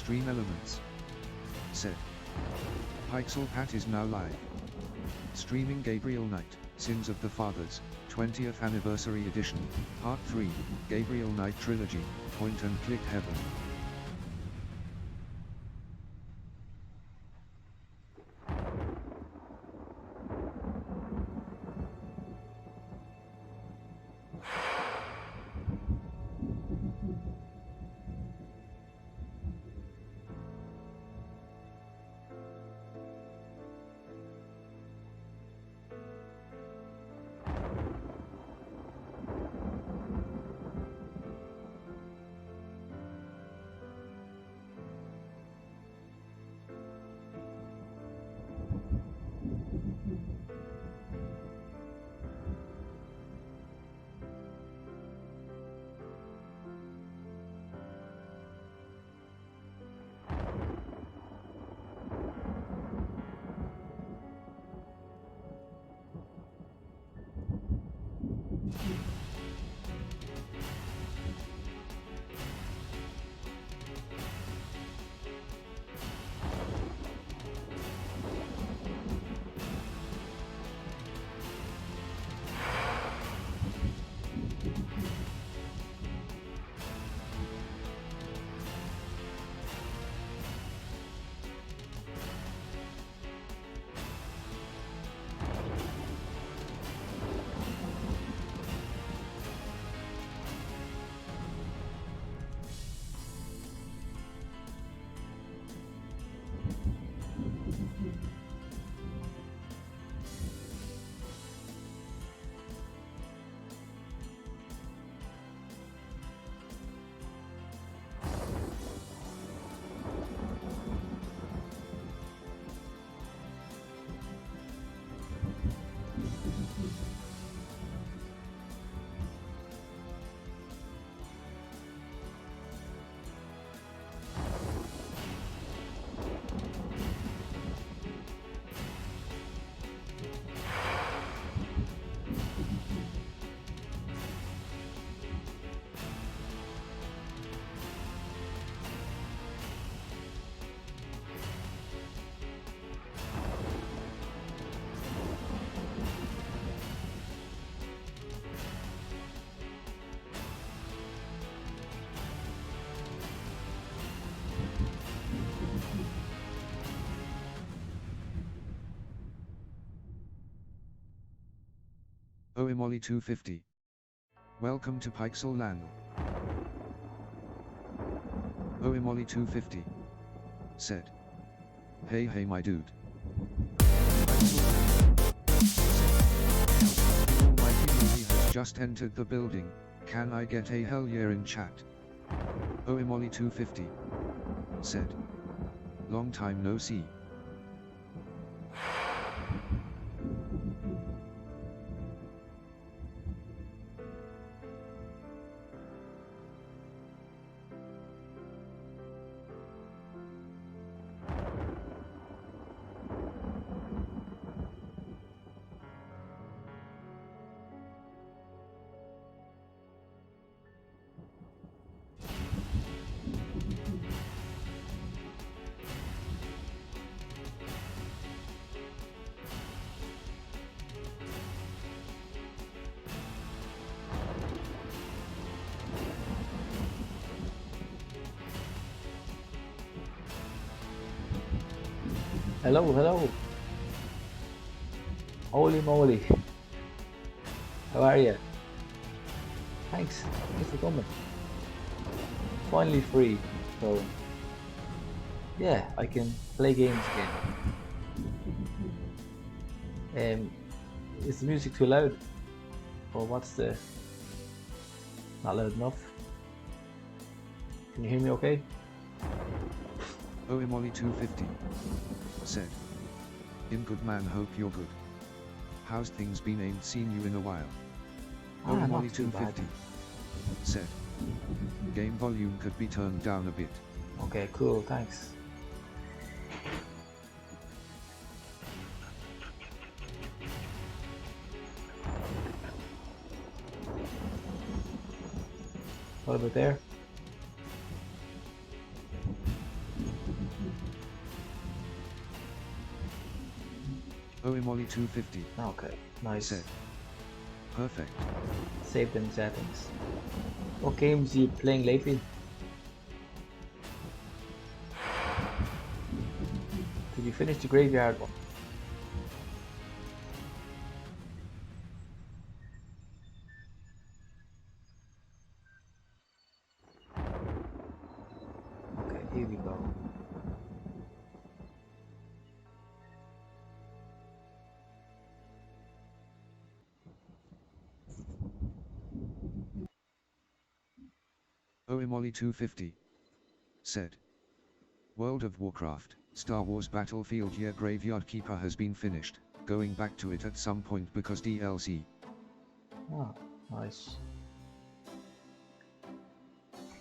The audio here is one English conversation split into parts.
Stream Elements. Said. Pixel Pat is now live. Streaming Gabriel Knight, Sins of the Fathers, 20th Anniversary Edition, Part 3, Gabriel Knight Trilogy, Point and Click Heaven. Oimoli 250. Welcome to Pixel Land. Oimoli 250. Said. Hey my dude. Almighty movie has just entered the building, can I get a hell yeah in chat? Oimoli 250. Said. Long time no see. Hello. Holy moly. How are you? Thanks for coming. Finally free, so yeah, I can play games again. Is the music too loud? Or what's the... not loud enough? Can you hear me okay? Oimoli 250. Said. In good man, hope you're good. How's things been, ain't seen you in a while. Oimoli 250. Said. Game volume could be turned down a bit. Okay, cool, thanks. What about there? Oimoli 250. Okay, nice. Set. Perfect. Save them settings. What games are you playing lately? Did you finish the graveyard one? Okay, here we go. Oimoli 250. Said. World of Warcraft, Star Wars Battlefield Year Graveyard Keeper has been finished, going back to it at some point because DLC. Oh, nice.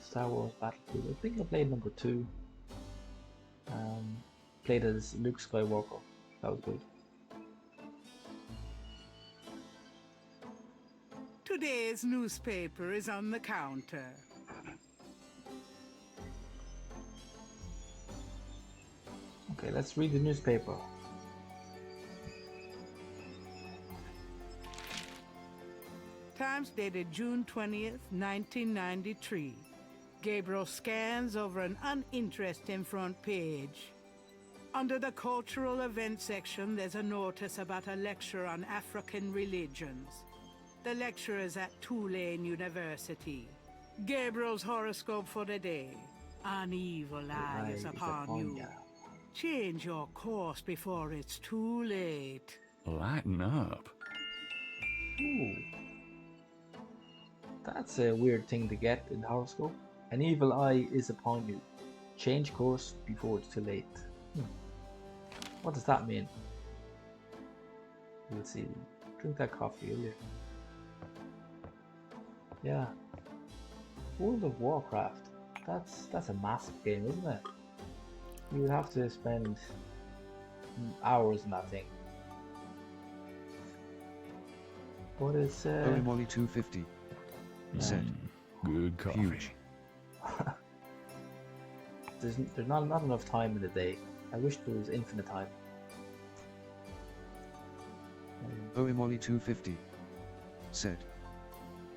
Star Wars Battlefield. I think I played number 2. Played as Luke Skywalker. That was good. Today's newspaper is on the counter. Okay, let's read the newspaper. Times dated June 20th, 1993. Gabriel scans over an uninteresting front page. Under the cultural events section, there's a notice about a lecture on African religions. The lecturer is at Tulane University. Gabriel's horoscope for the day. An evil eye is upon you. Change your course before it's too late. Lighten up. Ooh. That's a weird thing to get in the horoscope. An evil eye is upon you. Change course before it's too late. What does that mean? We'll see. Drink that coffee, will you? Yeah. World of Warcraft. That's a massive game, isn't it? You would have to spend hours in that thing. What is Oimoli 250. Said. Good coffee. Huge. there's not enough time in the day. I wish there was infinite time. Oimoli 250. Said.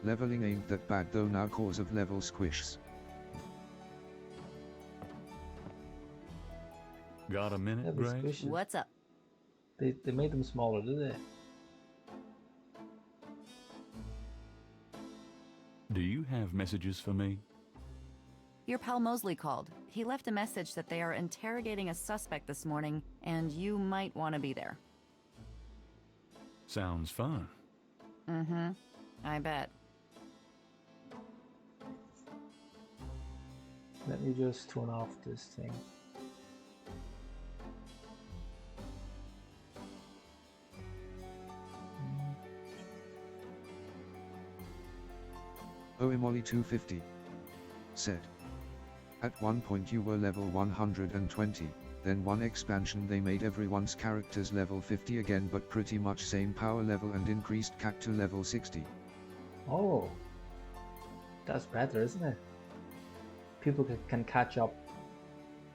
Leveling ain't that bad though now cause of level squishes. Got a minute, Yeah, these Grace? squishes, What's up? they made them smaller, did they? Do you have messages for me? Your pal Mosley called. He left a message that they are interrogating a suspect this morning, and you might want to be there. Sounds fun. Mm-hmm. I bet. Let me just turn off this thing. Oimoli 250. Said. At one point you were level 120, then one expansion they made everyone's characters level 50 again but pretty much same power level and increased CAC to level 60. Oh, that's better, isn't it? People can catch up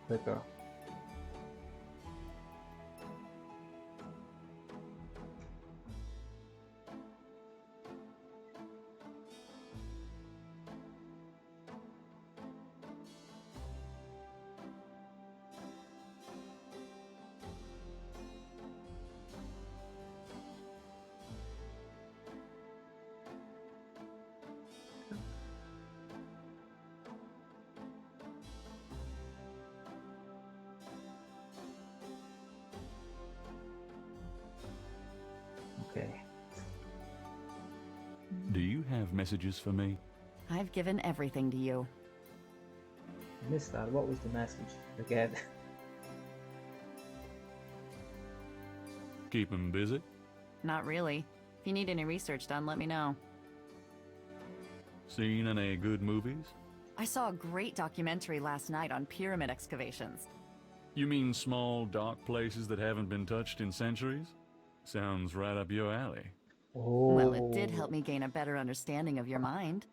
quicker. Okay. Do you have messages for me? I've given everything to you. I missed that. What was the message again? Keep 'em busy? Not really. If you need any research done, let me know. Seen any good movies? I saw a great documentary last night on pyramid excavations. You mean small, dark places that haven't been touched in centuries? Sounds right up your alley. Oh. Well, it did help me gain a better understanding of your mind.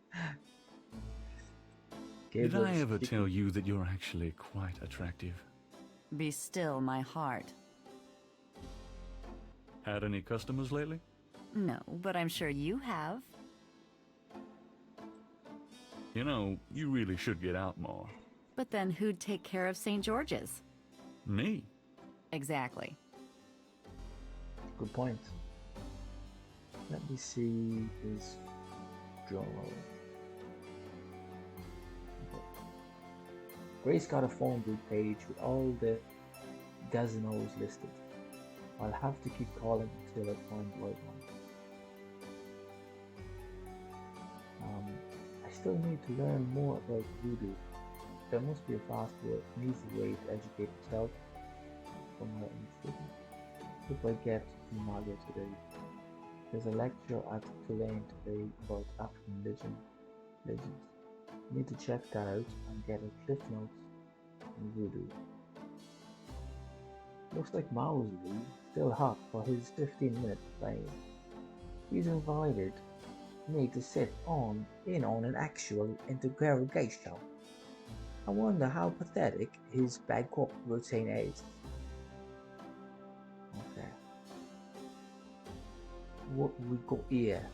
Did Gabriel I ever speaking. tell you that you're actually quite attractive? Be still, my heart. Had any customers lately? No, but I'm sure you have. You know, you really should get out more. But then who'd take care of St. George's? Me? Exactly. Good point. Let me see his journal. Grace got a phone book page with all the gazinos listed. I'll have to keep calling until I find the right one. I still need to learn more about voodoo. There must be a faster and easier way to educate myself from my own student. If I get to Malia today, there's a lecture at Tulane today about African legends. I need to check that out and get a cliff notes on voodoo. Looks like Mausley still hot for his 15-minute plane. He's invited me to sit in on an actual interrogation. I wonder how pathetic his backup routine is. Okay. What we got here?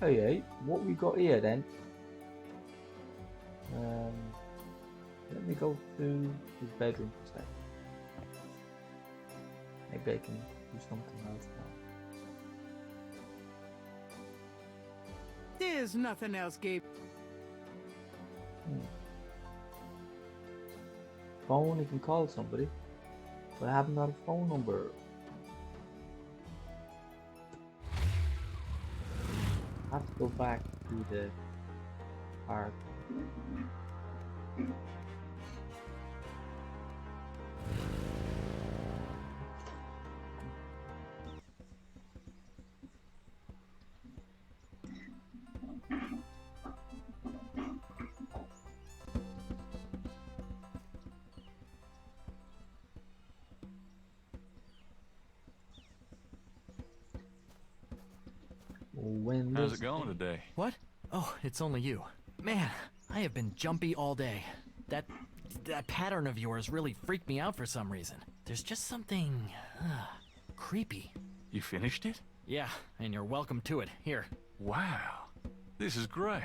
Hey, what we got here then? Let me go to his bedroom for a second. Maybe I can do something else now. There's nothing else, Gabe. Phone, you can call somebody, but I haven't got a phone number. I have to go back to the park. How's it going today? What? Oh, it's only you. Man, I have been jumpy all day. That pattern of yours really freaked me out for some reason. There's just something creepy. You finished it? Yeah, and you're welcome to it. Here. Wow. This is great.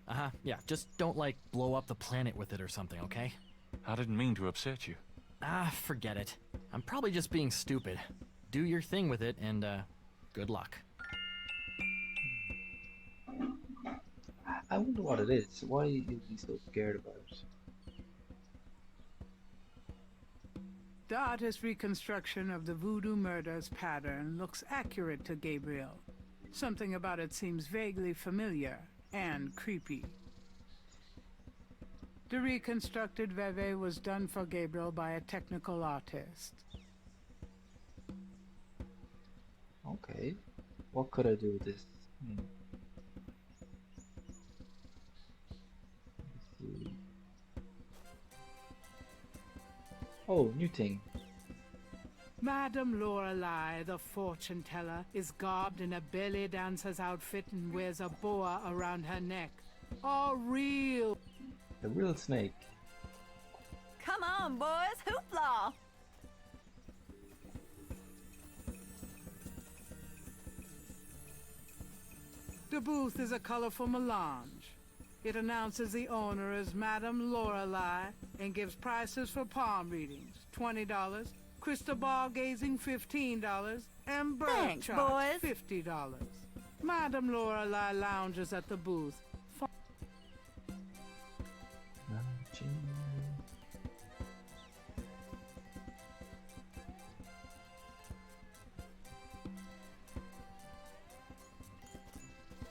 Uh-huh. Yeah, just don't like blow up the planet with it or something, okay? I didn't mean to upset you. Forget it. I'm probably just being stupid. Do your thing with it and good luck. I wonder what it is. Why is he so scared about it? The artist's reconstruction of the voodoo murders pattern looks accurate to Gabriel. Something about it seems vaguely familiar and creepy. The reconstructed Veve was done for Gabriel by a technical artist. Okay. What could I do with this? Let's see. Oh, new thing. Madame Lorelei, the fortune teller, is garbed in a belly dancer's outfit and wears a boa around her neck. All real. The real snake. Come on, boys, hoopla! The booth is a colorful melange. It announces the owner as Madame Lorelei and gives prices for palm readings, $20, crystal ball gazing, $15, and bird Thanks, charts, boys. $50. Madame Lorelei lounges at the booth.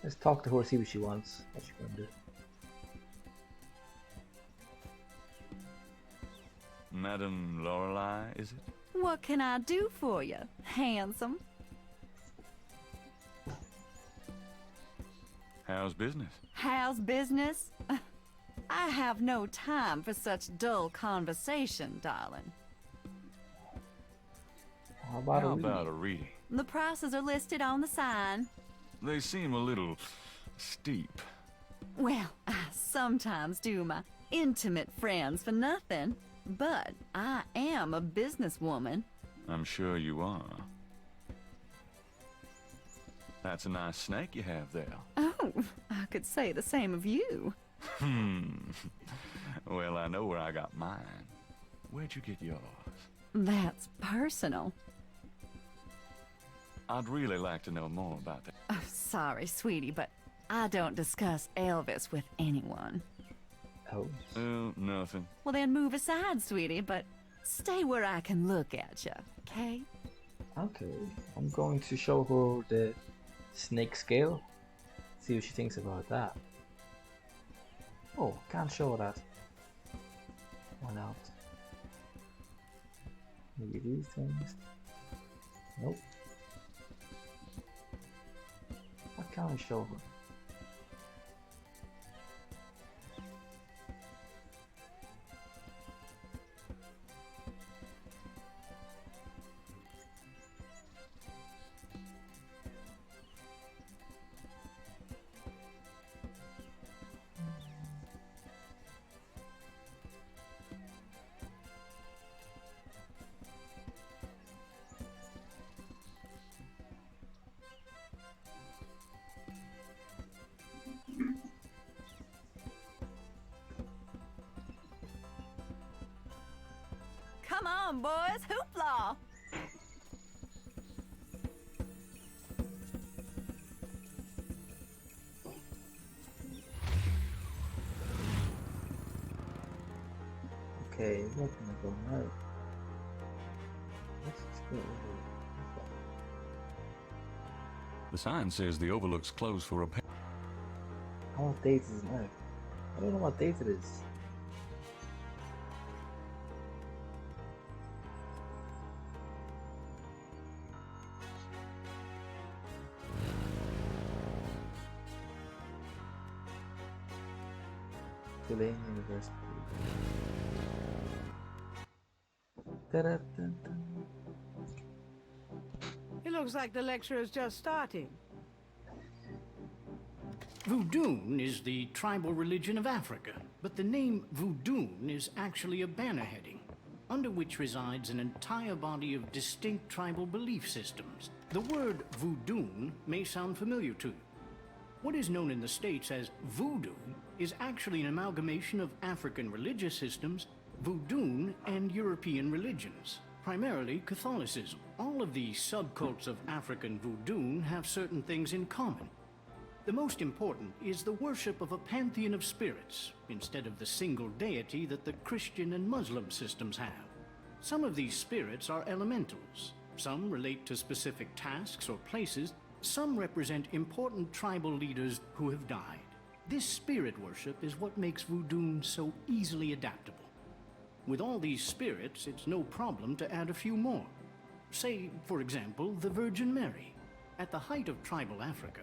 Let's talk to her, see what she wants. What she gonna do? Madame Lorelei, is it? What can I do for you, handsome? How's business? How's business? I have no time for such dull conversation, darling. How about How a reading? about a reading? The prices are listed on the sign. They seem a little steep. Well, I sometimes do my intimate friends for nothing, but I am a businesswoman. I'm sure you are. That's a nice snake you have there. Oh, I could say the same of you. Well, I know where I got mine. Where'd you get yours? That's personal. I'd really like to know more about that. Oh, sorry, sweetie, but I don't discuss Elvis with anyone. Oh, Oh, nothing. Well, then move aside, sweetie, but stay where I can look at you, okay? okay. I'm going to show her the snake scale. See what she thinks about that. Oh, can't show that. Why not? Maybe these things. Nope. What can I show her? Come on, boys, hoopla! Okay, where can I go now? Let's just go over. The sign says the overlook's closed for repair. What date is it now? I don't know what date it is. Tulane University. Da-da-dun-dun. It looks like the lecture is just starting. Voodoo is the tribal religion of Africa, but the name Voodoo is actually a banner heading, under which resides an entire body of distinct tribal belief systems. The word voodoo may sound familiar to you. What is known in the States as voodoo is actually an amalgamation of African religious systems, voodoo, and European religions, primarily Catholicism. All of these subcults of African voodoo have certain things in common. The most important is the worship of a pantheon of spirits, instead of the single deity that the Christian and Muslim systems have. Some of these spirits are elementals. Some relate to specific tasks or places. Some represent important tribal leaders who have died. This spirit worship is what makes voodoo so easily adaptable. With all these spirits, it's no problem to add a few more. Say, for example, the Virgin Mary. At the height of tribal Africa,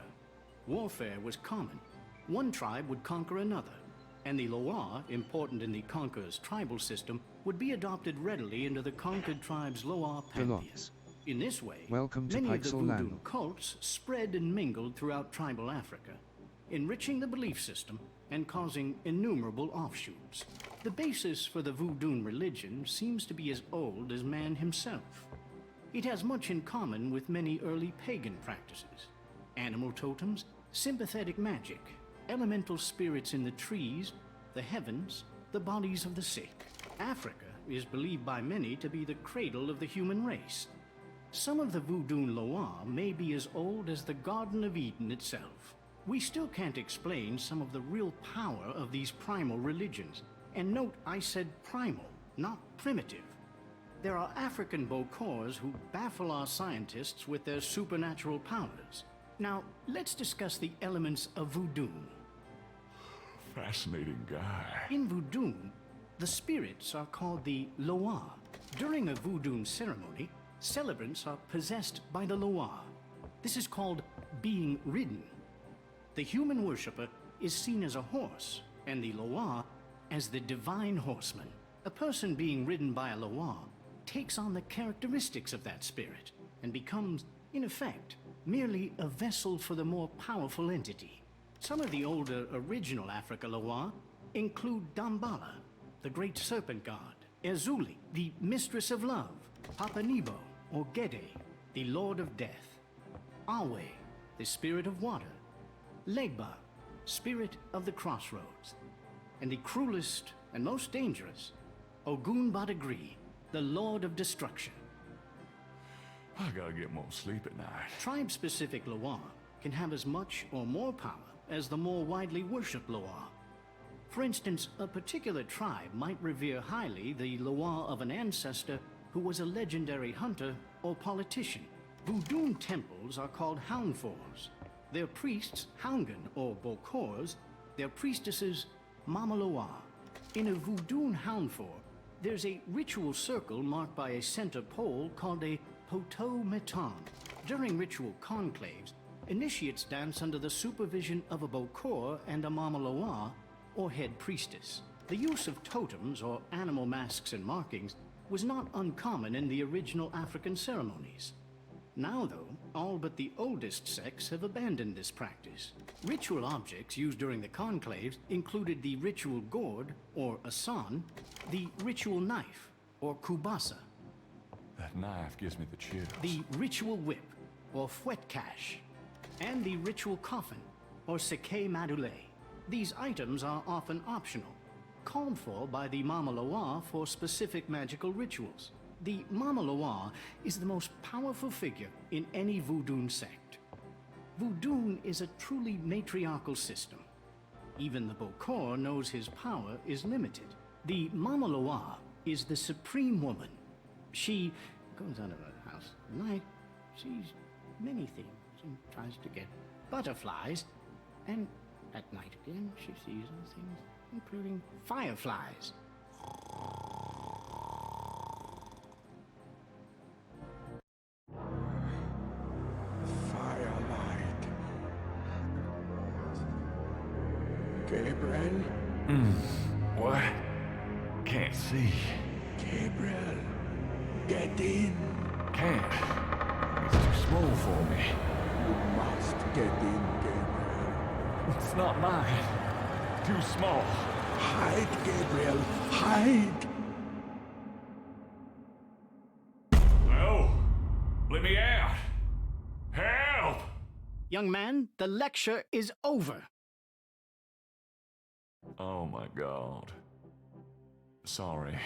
warfare was common. One tribe would conquer another, and the Loa, important in the conqueror's tribal system, would be adopted readily into the conquered tribe's Loa pantheon. Velox. In this way, Welcome to many of the Pixel voodoo Land. cults spread and mingled throughout tribal Africa, enriching the belief system and causing innumerable offshoots. The basis for the voodoo religion seems to be as old as man himself. It has much in common with many early pagan practices: animal totems, sympathetic magic, elemental spirits in the trees, the heavens, the bodies of the sick. Africa is believed by many to be the cradle of the human race. Some of the voodoo Loa may be as old as the Garden of Eden itself. We still can't explain some of the real power of these primal religions. And note, I said primal, not primitive. There are African Bokors who baffle our scientists with their supernatural powers. Now, let's discuss the elements of voodoo. Fascinating guy. In voodoo, the spirits are called the Loa. During a voodoo ceremony, celebrants are possessed by the Loa. This is called being ridden. The human worshipper is seen as a horse, and the Loa as the divine horseman. A person being ridden by a Loa takes on the characteristics of that spirit and becomes, in effect, merely a vessel for the more powerful entity. Some of the older original Africa Loa include Dambala, the great serpent god, Ezuli, the mistress of love, Papa Nebo, or Gede, the Lord of Death. Awe, the Spirit of Water. Legba, Spirit of the Crossroads. And the cruelest and most dangerous, Ogun Badagri, the Lord of Destruction. I gotta get more sleep at night. Tribe-specific Loa can have as much or more power as the more widely worshipped Loa. For instance, a particular tribe might revere highly the Loa of an ancestor who was a legendary hunter or politician. Voodoo temples are called Houndfors. Their priests, Houngan or Bokors, their priestesses, Mamaloa. In a Voodoo Houndfor, there's a ritual circle marked by a center pole called a Poto Meton. During ritual conclaves, initiates dance under the supervision of a Bokor and a Mamaloa, or head priestess. The use of totems or animal masks and markings was not uncommon in the original African ceremonies. Now, though, all but the oldest sects have abandoned this practice. Ritual objects used during the conclaves included the ritual gourd, or asan, the ritual knife, or kubasa, That knife gives me the chills. the ritual whip, or fouetcache, and the ritual coffin, or seke madule. These items are often optional, called for by the Mamaloa for specific magical rituals. The Mamaloa is the most powerful figure in any Voodoo sect. Voodoo is a truly matriarchal system. Even the Bokor knows his power is limited. The Mamaloa is the supreme woman. She goes out of her house at night, sees many things, and tries to get butterflies, and at night again she sees other things, including fireflies. Firelight. Gabriel? What? Can't see. Gabriel, get in. Can't. It's too small for me. You must get in, Gabriel. It's not mine. Too small. Hide, Gabriel, hide. No! Let me out! Help! Young man, the lecture is over. Oh my god. Sorry.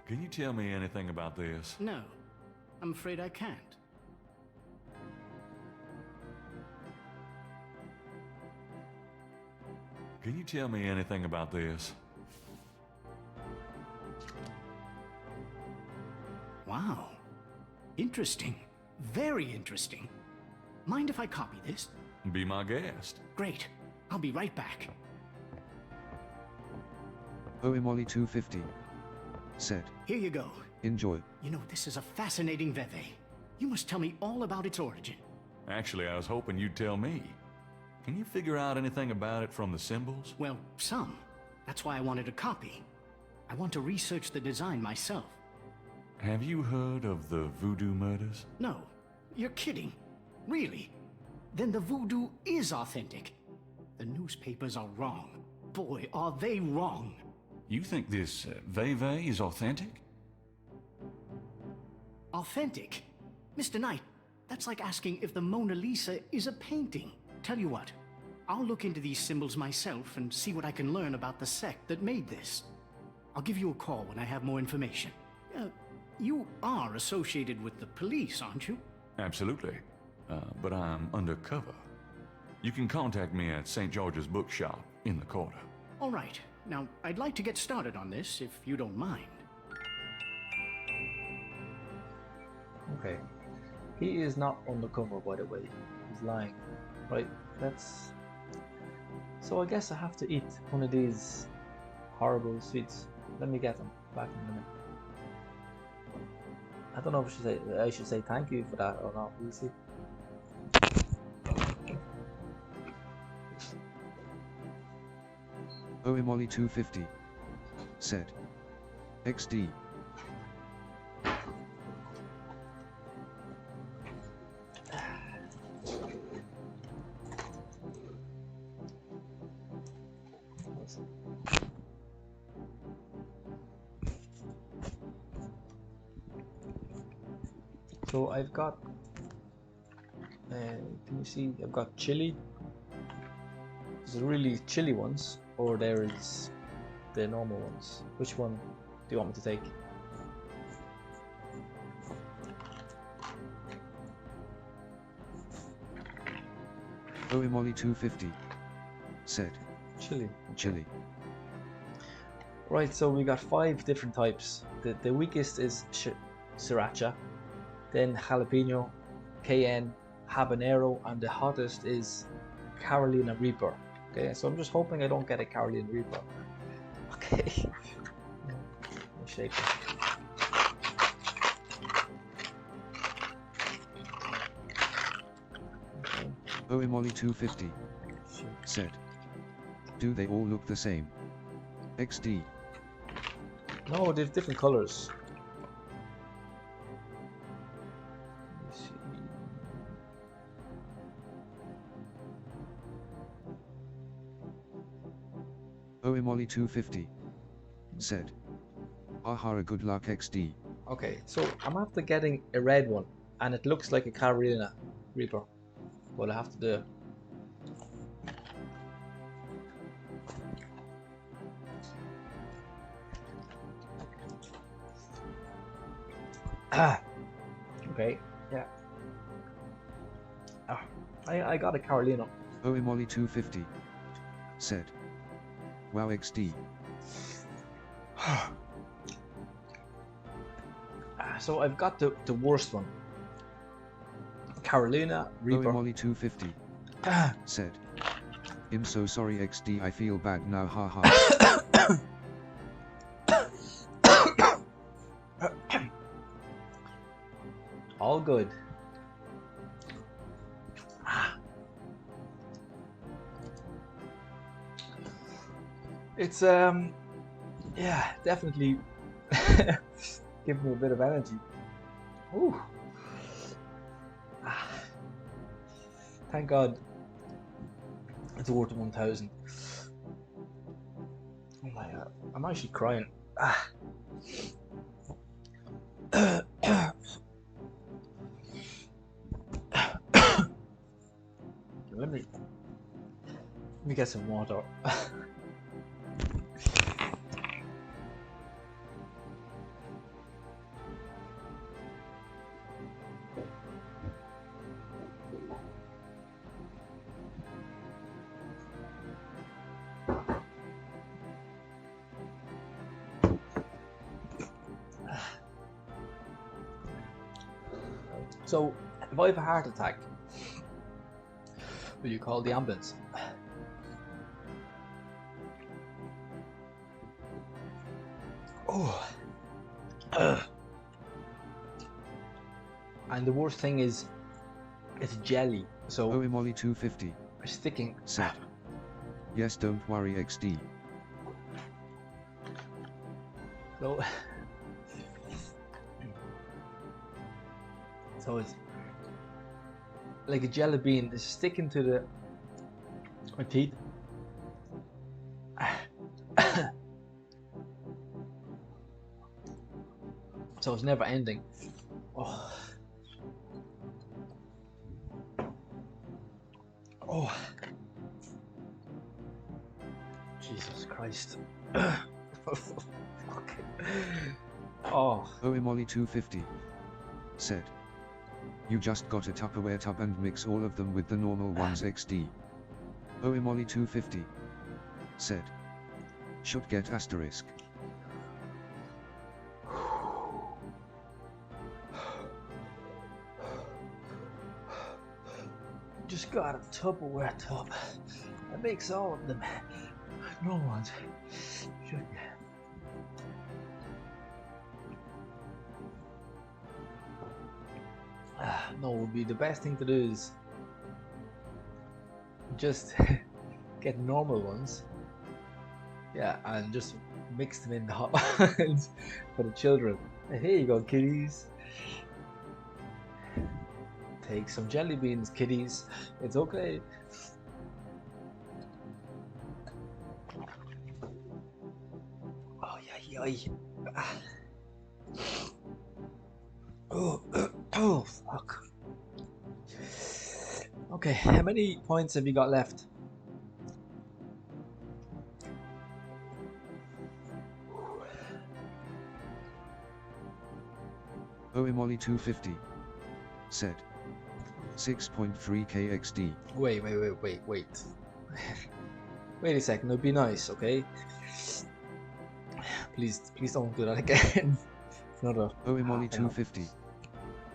Can you tell me anything about this? No, I'm afraid I can't. Can you tell me anything about this? Wow. Interesting. Very interesting. Mind if I copy this? Be my guest. Great. I'll be right back. Oimoli 250 said, Here you go. enjoy. You know, this is a fascinating Veve. You must tell me all about its origin. Actually, I was hoping you'd tell me. Can you figure out anything about it from the symbols? Well, some. That's why I wanted a copy. I want to research the design myself. Have you heard of the voodoo murders? No, you're kidding. Really? Then the voodoo is authentic. The newspapers are wrong. Boy, are they wrong. You think this Veve is authentic? Authentic? Mr. Knight, that's like asking if the Mona Lisa is a painting. Tell you what, I'll look into these symbols myself and see what I can learn about the sect that made this. I'll give you a call when I have more information. You are associated with the police, aren't you? Absolutely. But I'm undercover. You can contact me at St. George's Bookshop in the quarter. All right. Now, I'd like to get started on this, if you don't mind. Okay. He is not undercover, by the way. He's lying. Right, let's... So I guess I have to eat one of these horrible sweets. Let me get them. Back in a minute. I don't know if I should say thank you for that or not. We'll see. Oimoli 250 said. XD. So I've got, can you see, I've got chili. There's the really chili ones, or there is the normal ones. Which one do you want me to take? Oimoli 250 said. Chili. Chili. Right, so we got 5 different types. The weakest is sriracha, then jalapeno, cayenne, habanero, and the hottest is Carolina Reaper. Okay, so I'm just hoping I don't get a Carolina Reaper. Okay. Let me shake it. Okay. Oimoli 250 said. Do they all look the same? XD. No, they're different colors. Let me see. Oimoli 250 said. Ahara good luck XD. Okay, so I'm after getting a red one, and it looks like a Carolina Reaper. What I have to do. Okay, yeah. I got a Carolina. Oimoli 250 said. Wow XD. So I've got the worst one. Carolina Reaper. Oimoli 250 said. I'm so sorry XD, I feel bad now, haha. All good. It's yeah, definitely give me a bit of energy. Ooh. Thank God it's worth 1,000. Oh my God, I'm actually crying. Let me get some water. So, if I have a heart attack, will you call the ambulance? Oh. And the worst thing is, it's jelly, so Oimoli 250 it's sticking. said. Yes, don't worry XD. So it's like a jelly bean. It's sticking to my teeth. So it's never ending. Oh. Oh. Jesus Christ. Okay. Oh. Oimoli 250 said. You just got a Tupperware tub and mix all of them with the normal ones XD. Oimoli 250 said. Should get asterisk. Just got a Tupperware tub. That makes all of them. No ones. Should get. No, would be the best thing to do is just get normal ones. Yeah, and just Mix them in the hot ones for the children. Here you go, kiddies. Take some jelly beans, kiddies. It's okay. Oh, yeah, yeah. Oh, oh, fuck. Okay, how many points have you got left? Oimoli 250 said 6.3 kxd. Wait. Wait a second, no, be nice, okay? Please don't do that again. It's not a... Oimoli 250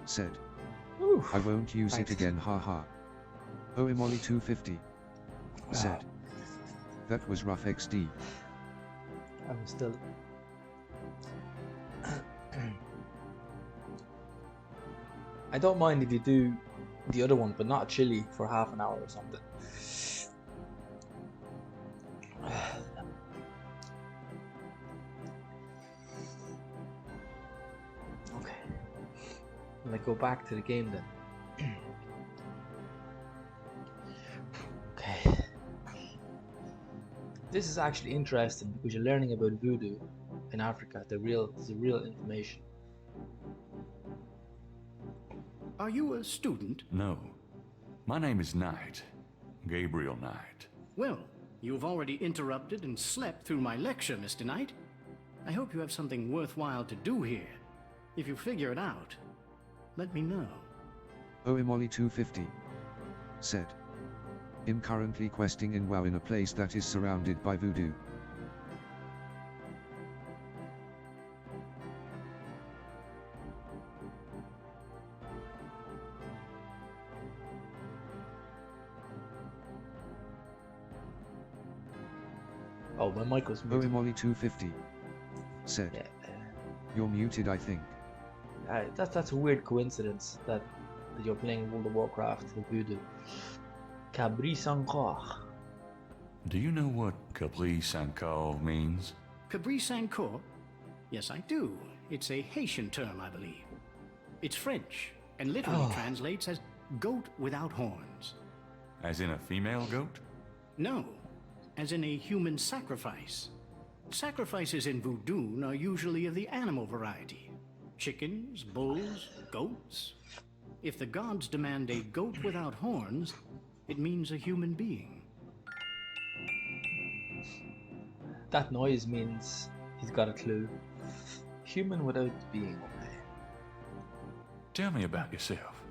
said, Oof. I won't use Thanks. it again, haha. Oimoli 250 said, that was rough XD. I'm still... I don't mind if you do the other one, but not a chili for half an hour or something. Okay. Let's go back to the game then. Okay. This is actually interesting because you're learning about voodoo in Africa, the real information. Are you a student? No. My name is Knight. Gabriel Knight. Well, you've already interrupted and slept through my lecture, Mr. Knight. I hope you have something worthwhile to do here. If you figure it out, let me know. Oimoli 250 said, I'm currently questing in WoW in a place that is surrounded by voodoo. Oh, my mic was muted. Oimoli 250 said, Yeah. you're muted, I think. That's a weird coincidence that you're playing World of Warcraft with voodoo. Cabri Sankor. Do you know what Capri Sankar means? Cabri Sankor? Yes, I do. It's a Haitian term, I believe. It's French, and literally translates as goat without horns. As in a female goat? No, as in a human sacrifice. Sacrifices in voodoo are usually of the animal variety. Chickens, bulls, goats. If the gods demand a goat without horns, it means a human being. That noise means he's got a clue. Human without being. Tell me about yourself.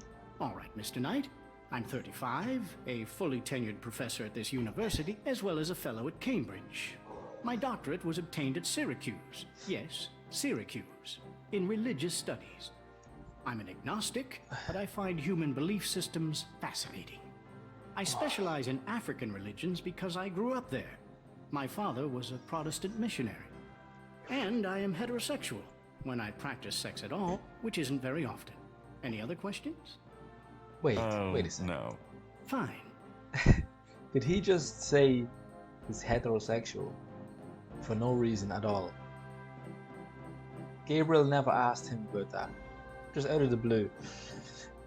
All right, Mr. Knight. I'm 35, a fully tenured professor at this university, as well as a fellow at Cambridge. My doctorate was obtained at Syracuse. Yes, Syracuse. In religious studies. I'm an agnostic, but I find human belief systems fascinating. I specialize in African religions because I grew up there. My father was a Protestant missionary. And I am heterosexual, when I practice sex at all, which isn't very often. Any other questions? Wait a second. No. Fine. Did he just say he's heterosexual for no reason at all? Gabriel never asked him about that. Just out of the blue.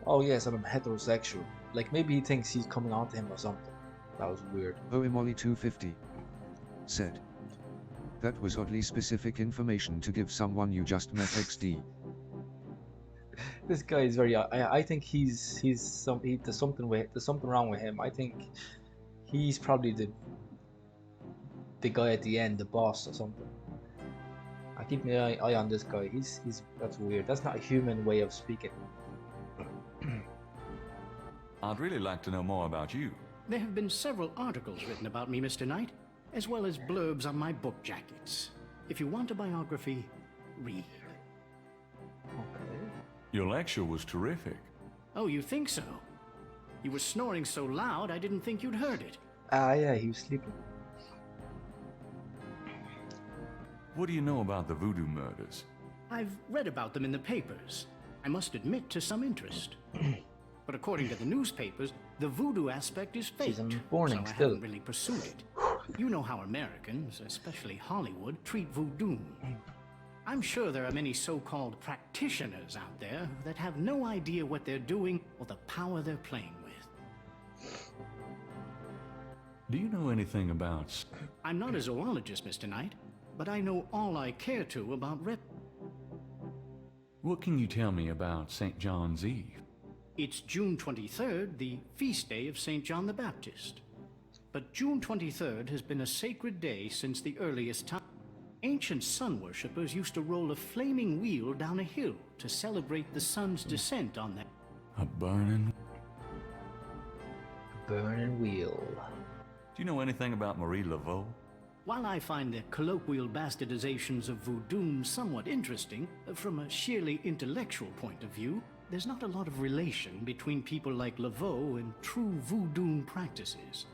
Oh yes, I'm heterosexual. Like maybe he thinks he's coming on to him or something. That was weird. Oimoli 250 said, that was oddly specific information to give someone you just met XD. This guy is very. I think there's something wrong with him. I think he's probably the guy at the end, the boss or something. I keep my eye on this guy. That's weird. That's not a human way of speaking. I'd really like to know more about you. There have been several articles written about me, Mr. Knight, as well as blurbs on my book jackets. If you want a biography, read. Okay. Your lecture was terrific. Oh, you think so? You were snoring so loud I didn't think you'd heard it. Ah, yeah, he was sleeping. What do you know about the voodoo murders? I've read about them in the papers. I must admit to some interest. But according to the newspapers, the voodoo aspect is fake, She's mourning so I still. haven't really pursued it. You know how Americans, especially Hollywood, treat voodoo. I'm sure there are many so-called practitioners out there that have no idea what they're doing or the power they're playing with. Do you know anything about... I'm not a zoologist, Mr. Knight, but I know all I care to about What can you tell me about St. John's Eve? It's June 23rd, the feast day of St. John the Baptist. But June 23rd has been a sacred day since the earliest time. Ancient sun worshippers used to roll a flaming wheel down a hill to celebrate the sun's descent on that. A burning... Burning wheel. Do you know anything about Marie Laveau? While I find the colloquial bastardizations of voodoo somewhat interesting, from a sheerly intellectual point of view, there's not a lot of relation between people like Laveau and true voodoo practices.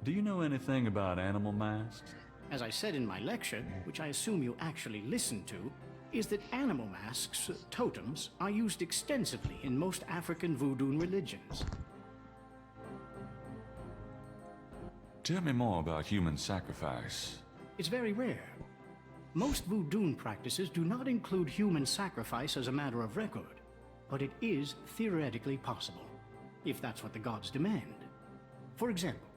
Do you know anything about animal masks? As I said in my lecture, which I assume you actually listened to, is that animal masks, totems, are used extensively in most African voodoo religions. Tell me more about human sacrifice. It's very rare. Most voodoo practices do not include human sacrifice as a matter of record, but it is theoretically possible, if that's what the gods demand. For example,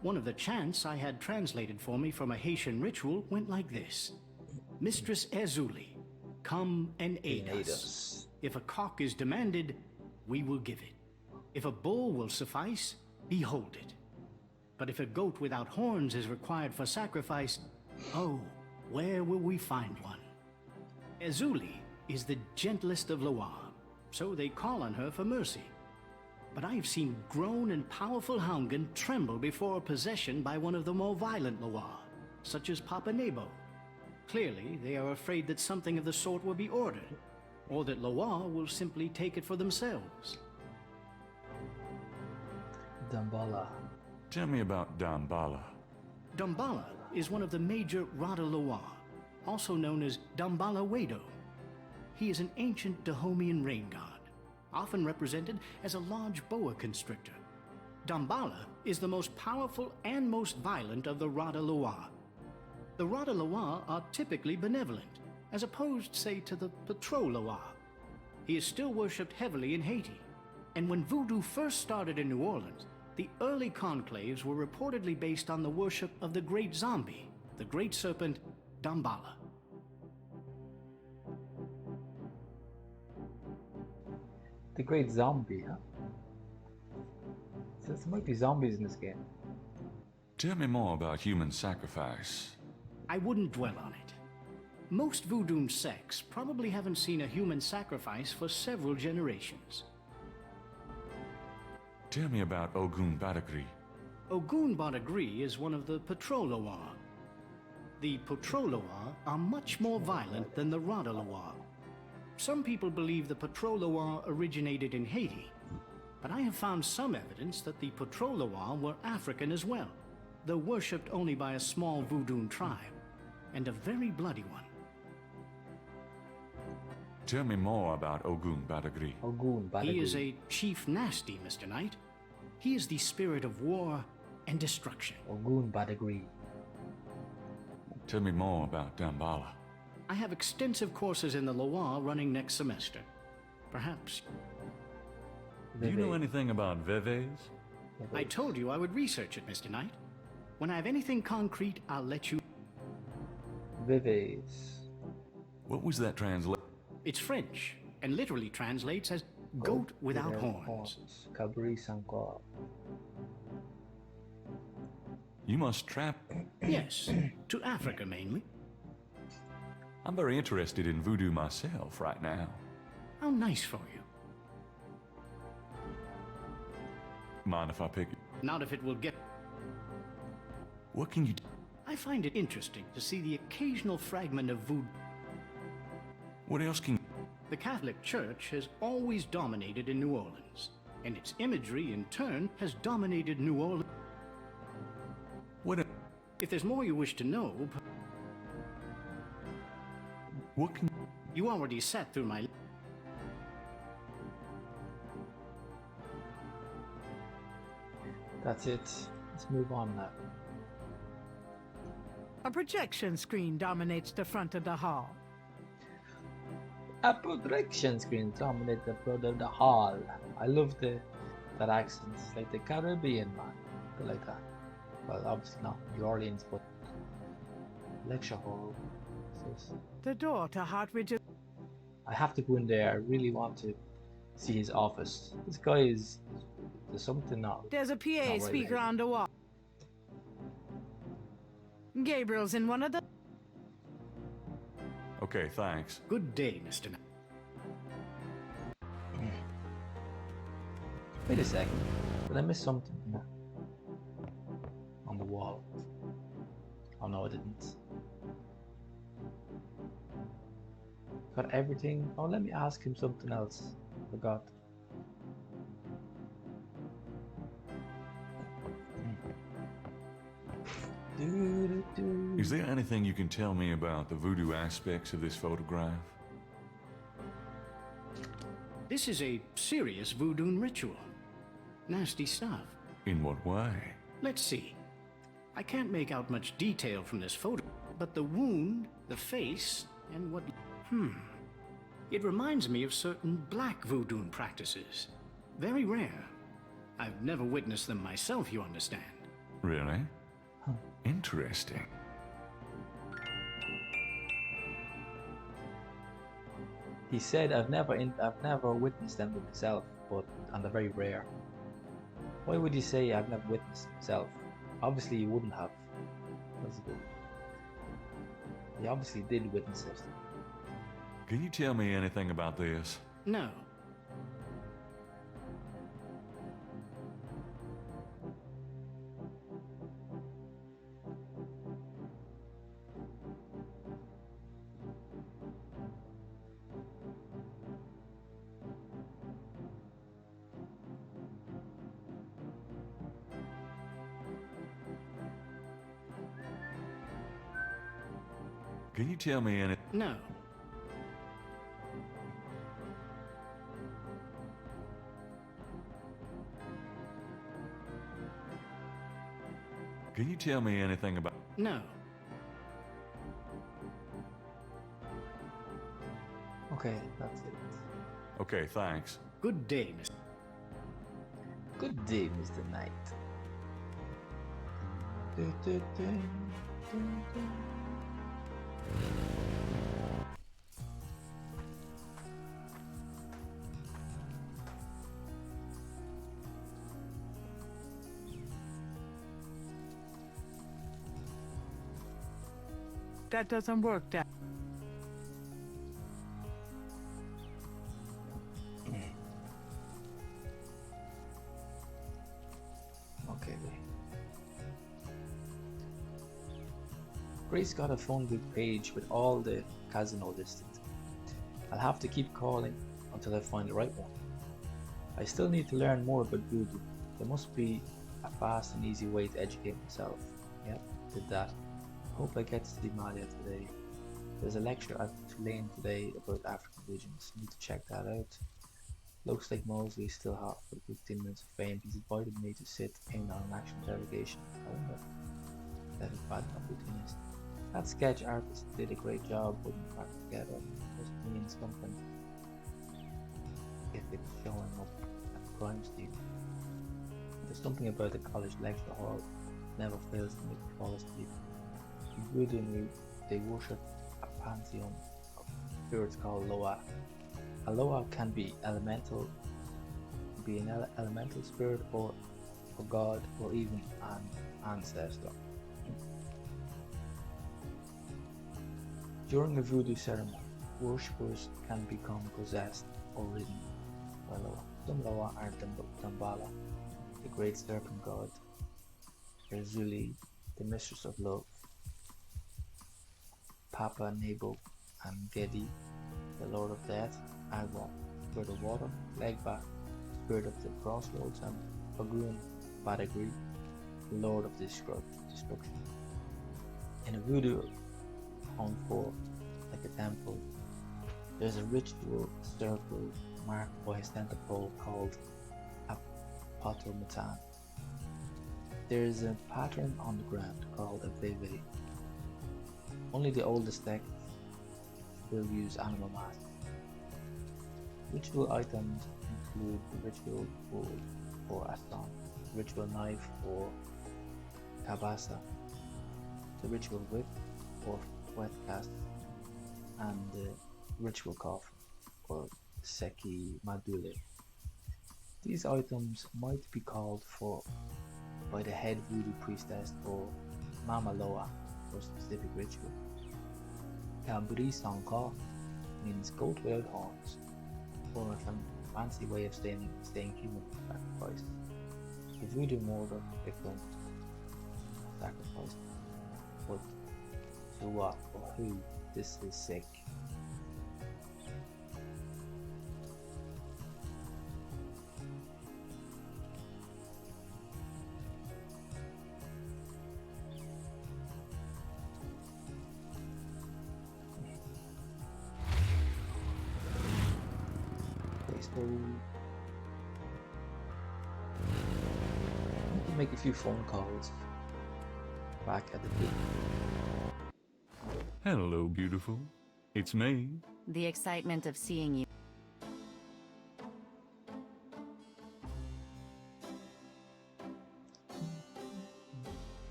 one of the chants I had translated for me from a Haitian ritual went like this. Mistress Ezuli, come and aid us. If a cock is demanded, we will give it. If a bull will suffice, behold it. But if a goat without horns is required for sacrifice, oh, where will we find one? Ezuli is the gentlest of Loire, so they call on her for mercy. But I have seen grown and powerful Houngan tremble before possession by one of the more violent Loire, such as Papa Nebo. Clearly, they are afraid that something of the sort will be ordered, or that Loire will simply take it for themselves. Dambala. Tell me about Dambala. Dambala is one of the major Rada Loire, also known as Dambala Wedo. He is an ancient Dahomian rain god, often represented as a large boa constrictor. Dambala is the most powerful and most violent of the Rada Loire. The Rada Loire are typically benevolent, as opposed, say, to the Patro Loire. He is still worshipped heavily in Haiti, and when voodoo first started in New Orleans, the early conclaves were reportedly based on the worship of the great zombie, the great serpent, Dambala. The great zombie, huh? So there might be zombies in this game. Tell me more about human sacrifice. I wouldn't dwell on it. Most voodoo sects probably haven't seen a human sacrifice for several generations. Tell me about Ogun Badagri. Ogun Badagri is one of the Patro Loire. The Patro Loire are much more violent than the Rada Loire. Some people believe the Patro Loire originated in Haiti, but I have found some evidence that the Patro Loire were African as well, though worshipped only by a small voodoo tribe, and a very bloody one. Tell me more about Ogun Badagri. Ogun Badagri. He is a chief nasty, Mr. Knight. He is the spirit of war and destruction. Ogun Badagri. Tell me more about Dambala. I have extensive courses in the Loire running next semester. Perhaps. Do you know anything about Veves? I told you I would research it, Mr. Knight. When I have anything concrete, I'll let you... Vives. What was that translation? It's French, and literally translates as goat without horns. Cabri Sankor. You must trap... Yes, to Africa mainly. I'm very interested in voodoo myself right now. How nice for you. Mind if I pick it? Not if it will get... What can you do? I find it interesting to see the occasional fragment of voodoo. What else can... The Catholic Church has always dominated in New Orleans, and its imagery, in turn, has dominated New Orleans. What... If there's more you wish to know... What can... You already sat through my... That's it. Let's move on now. A projection screen dominates the front of the hall. A projection screen dominates the front of the hall. I love that accent. It's like the Caribbean, man. I like that. Well, obviously not New Orleans, but lecture hall. The door to Hartridge's. I have to go in there. I really want to see his office. This guy is. There's something not. There's a PA not right speaker with him. on the wall. Gabriel's in one of the. Okay, thanks. Good day, Mr. Knight. Wait a second. Did I miss something here? On the wall. Oh no, I didn't. Got everything. Oh, let me ask him something else. Forgot. Is there anything you can tell me about the voodoo aspects of this photograph? This is a serious voodoo ritual. Nasty stuff. In what way? Let's see. I can't make out much detail from this photo, but the wound, the face, and what... It reminds me of certain black voodoo practices. Very rare. I've never witnessed them myself, you understand. Really? Interesting. He said, I've never witnessed them myself, and they're very rare. Why would you say I've never witnessed myself? Obviously, you wouldn't have. That's good. He obviously did witness it. Can you tell me anything about this? No. Can you tell me any... No. Can you tell me anything about... No. Okay, that's it. Okay, thanks. Good day, Mr. Good day, Mr. Knight. That doesn't work, Dad. Okay. Grace got a phone book page with all the casino listed. I'll have to keep calling until I find the right one. I still need to learn more about voodoo. There must be a fast and easy way to educate myself. Yep, did that. Hope I get to see Malia today. There's a lecture at Tulane today about African religions. Need to check that out. Looks like Mosley's still hot for 15 minutes of fame. He's invited me to sit in on an action interrogation. I wonder if that is bad opportunist. That sketch artist did a great job putting it back together. Must mean something if it's showing up at the crime scene. There's something about the college lecture hall never fails to make me fall asleep. In voodoo, they worship a pantheon of spirits called Loa. A Loa can be elemental, an elemental spirit or a god or even an ancestor. During a voodoo ceremony, worshippers can become possessed or ridden by Loa. Some Loa are Dambala, the great serpent god, Erzuli, the mistress of love, Papa Nebo and Gedi, the lord of death, Agua, spirit of water, Legba, spirit of the crossroads, and Fagun Badagri, the lord of destruction. In a voodoo home fort, like a temple, there's a ritual circle marked by a center pole called a Potomatan. There's a pattern on the ground called a veve. Only the oldest texts still use animal masks. Ritual items include the ritual bowl for Aston, the ritual knife for Kabasa, the ritual whip for Wetcast, and the ritual coffin or Seki Madule. These items might be called for by the head voodoo priestess or Mama Loa for a specific ritual. Kamburi Sanka means goat without horns, or a fancy way of staying human sacrifice. The voodoo mortar victim sacrifice. But to what or who? This is sick. Okay, so I need to make a few phone calls back at the gate. Hello, beautiful. It's me. The excitement of seeing you.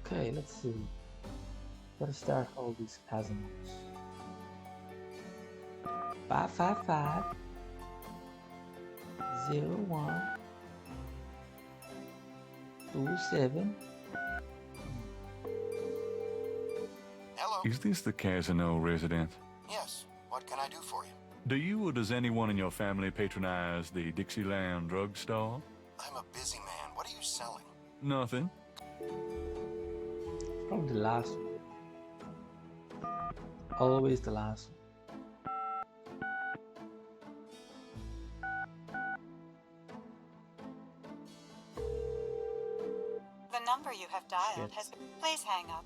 Okay, let's see. Gotta start all these casinos. 555 01 27. Hello. Is this the Casino resident? Yes. What can I do for you? Do you or does anyone in your family patronize the Dixieland drugstore? I'm a busy man. What are you selling? Nothing. Probably the last one. Always the last one. The number you have dialed Shit. has been... Please hang up.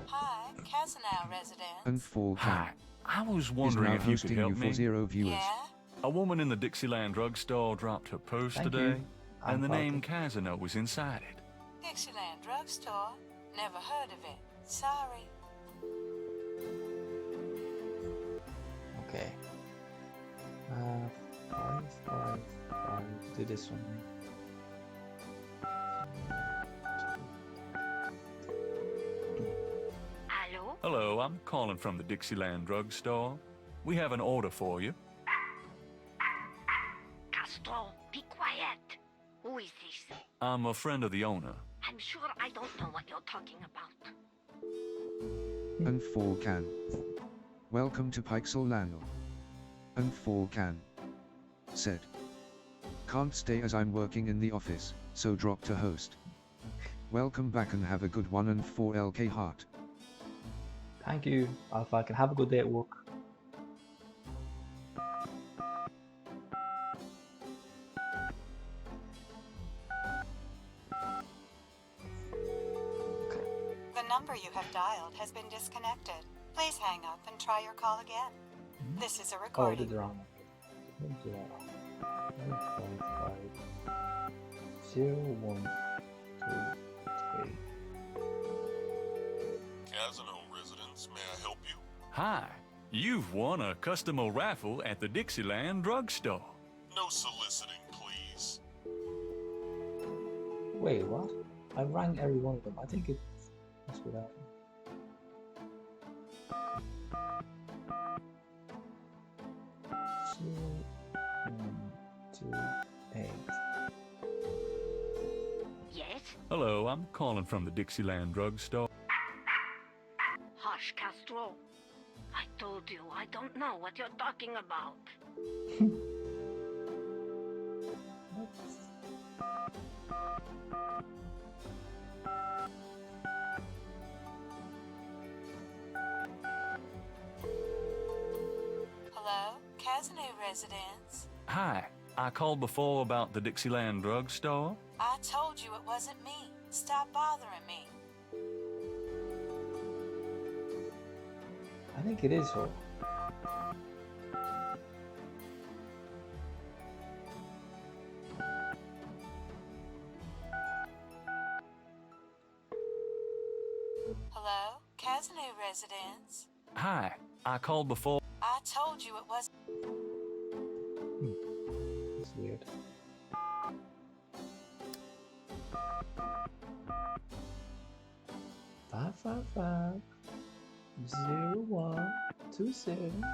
Hi, Casanau resident. And 4 Hi. I was is wondering now if you could hosting help you for me. 0 viewers. Yeah? A woman in the Dixieland drugstore dropped her purse Thank today, you. I'm and the name Falcon. Casino was inside it. Dixieland Drugstore? Never heard of it. Sorry. Okay. 555. Do this one. Hello? Hello, I'm calling from the Dixieland drugstore. We have an order for you. Castro, be quiet. Who is this? I'm a friend of the owner. I'm sure I don't know what you're talking about. And 4 Welcome to Pixel Langle. And 4 said. Can't stay as I'm working in the office, so drop to host. Welcome back and have a good one and 4 LK Heart. Thank you, Alpha. Can have a good day at work. The number you have dialed has been disconnected. Please hang up and try your call again. This is a Oh, I recording. did the wrong number. Let me do that. 555 0123. Casino residents, may I help you? Hi, you've won a customer raffle at the Dixieland drugstore. No soliciting, please. Wait, what? I rang every one of them. I think it's... That's what happened. Two, 1, 2, 8. Yes? Hello, I'm calling from the Dixieland drugstore. Hush, Castro. I told you I don't know what you're talking about. Hello? Casino residence. Hi, I called before about the Dixieland drugstore. I told you it wasn't me. Stop bothering me. I think it is her. Hello? Casino residence. Hi, I called before. I told you it was. That's weird. Five 0127.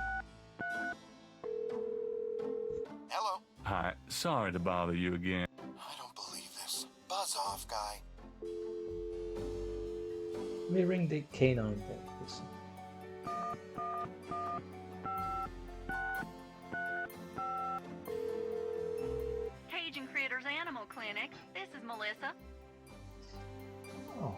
Hello? Hi, sorry to bother you again. I don't believe this. Buzz off, guy. Let me ring the canine then. Listen. Cajun Critters Animal Clinic. This is Melissa. Oh.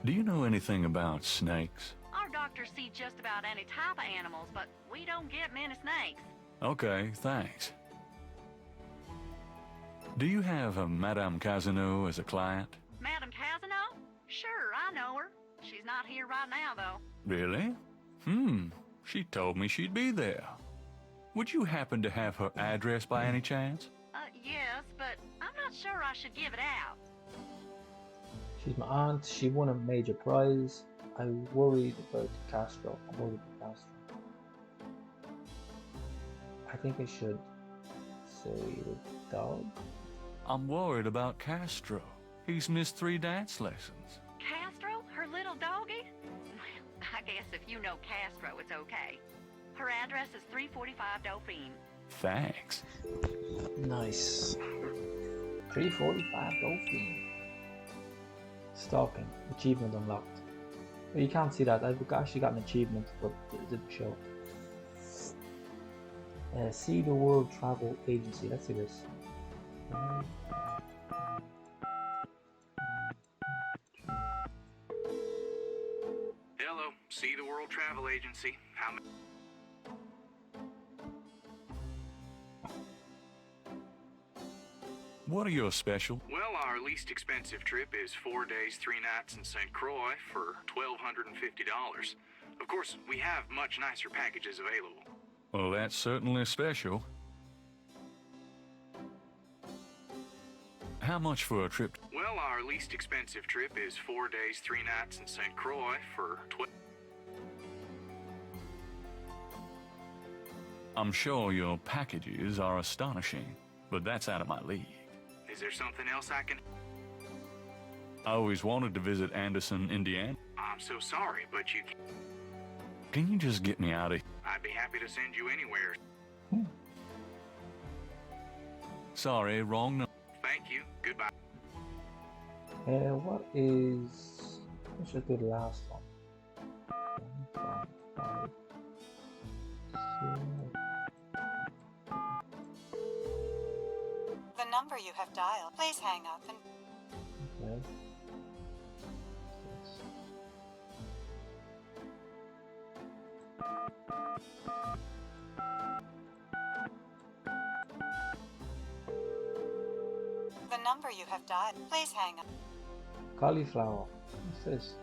Do you know anything about snakes? Our doctors see just about any type of animals, but we don't get many snakes. Okay, thanks. Do you have a Madame Casino as a client? Madame Casino? Sure, I know her. She's not here right now, though. Really? She told me she'd be there. Would you happen to have her address by any chance? Yes, but I'm not sure I should give it out. She's my aunt. She won a major prize. I'm worried about Castro. I'm worried about Castro. I think I should say the dog. I'm worried about Castro. He's missed 3 dance lessons. Castro? Her little doggy? Well, I guess if you know Castro, it's okay. Her address is 345 Dauphine. Thanks. Nice. 345 Dauphine. Stalking. Achievement unlocked. Well, you can't see that. I've actually got an achievement, but it didn't show. See the World Travel Agency. Let's see this. Hello, See the World Travel Agency. How many? What are your special? Well, our least expensive trip is 4 days, 3 nights in St. Croix for $1,250. Of course, we have much nicer packages available. Well, that's certainly special. How much for a trip? Well, our least expensive trip is 4 days, 3 nights in St. Croix for I'm sure your packages are astonishing, but that's out of my league. Is there something else I can... I always wanted to visit Anderson, Indiana. I'm so sorry, but you... Can you just get me out of here? I'd be happy to send you anywhere. Sorry, wrong number. Thank you. Goodbye. What is... I should do the last one. 1, 5, The number you have dialed. Please hang up and. Okay. The number you have dialed. Please hang up. Cauliflower. What's this?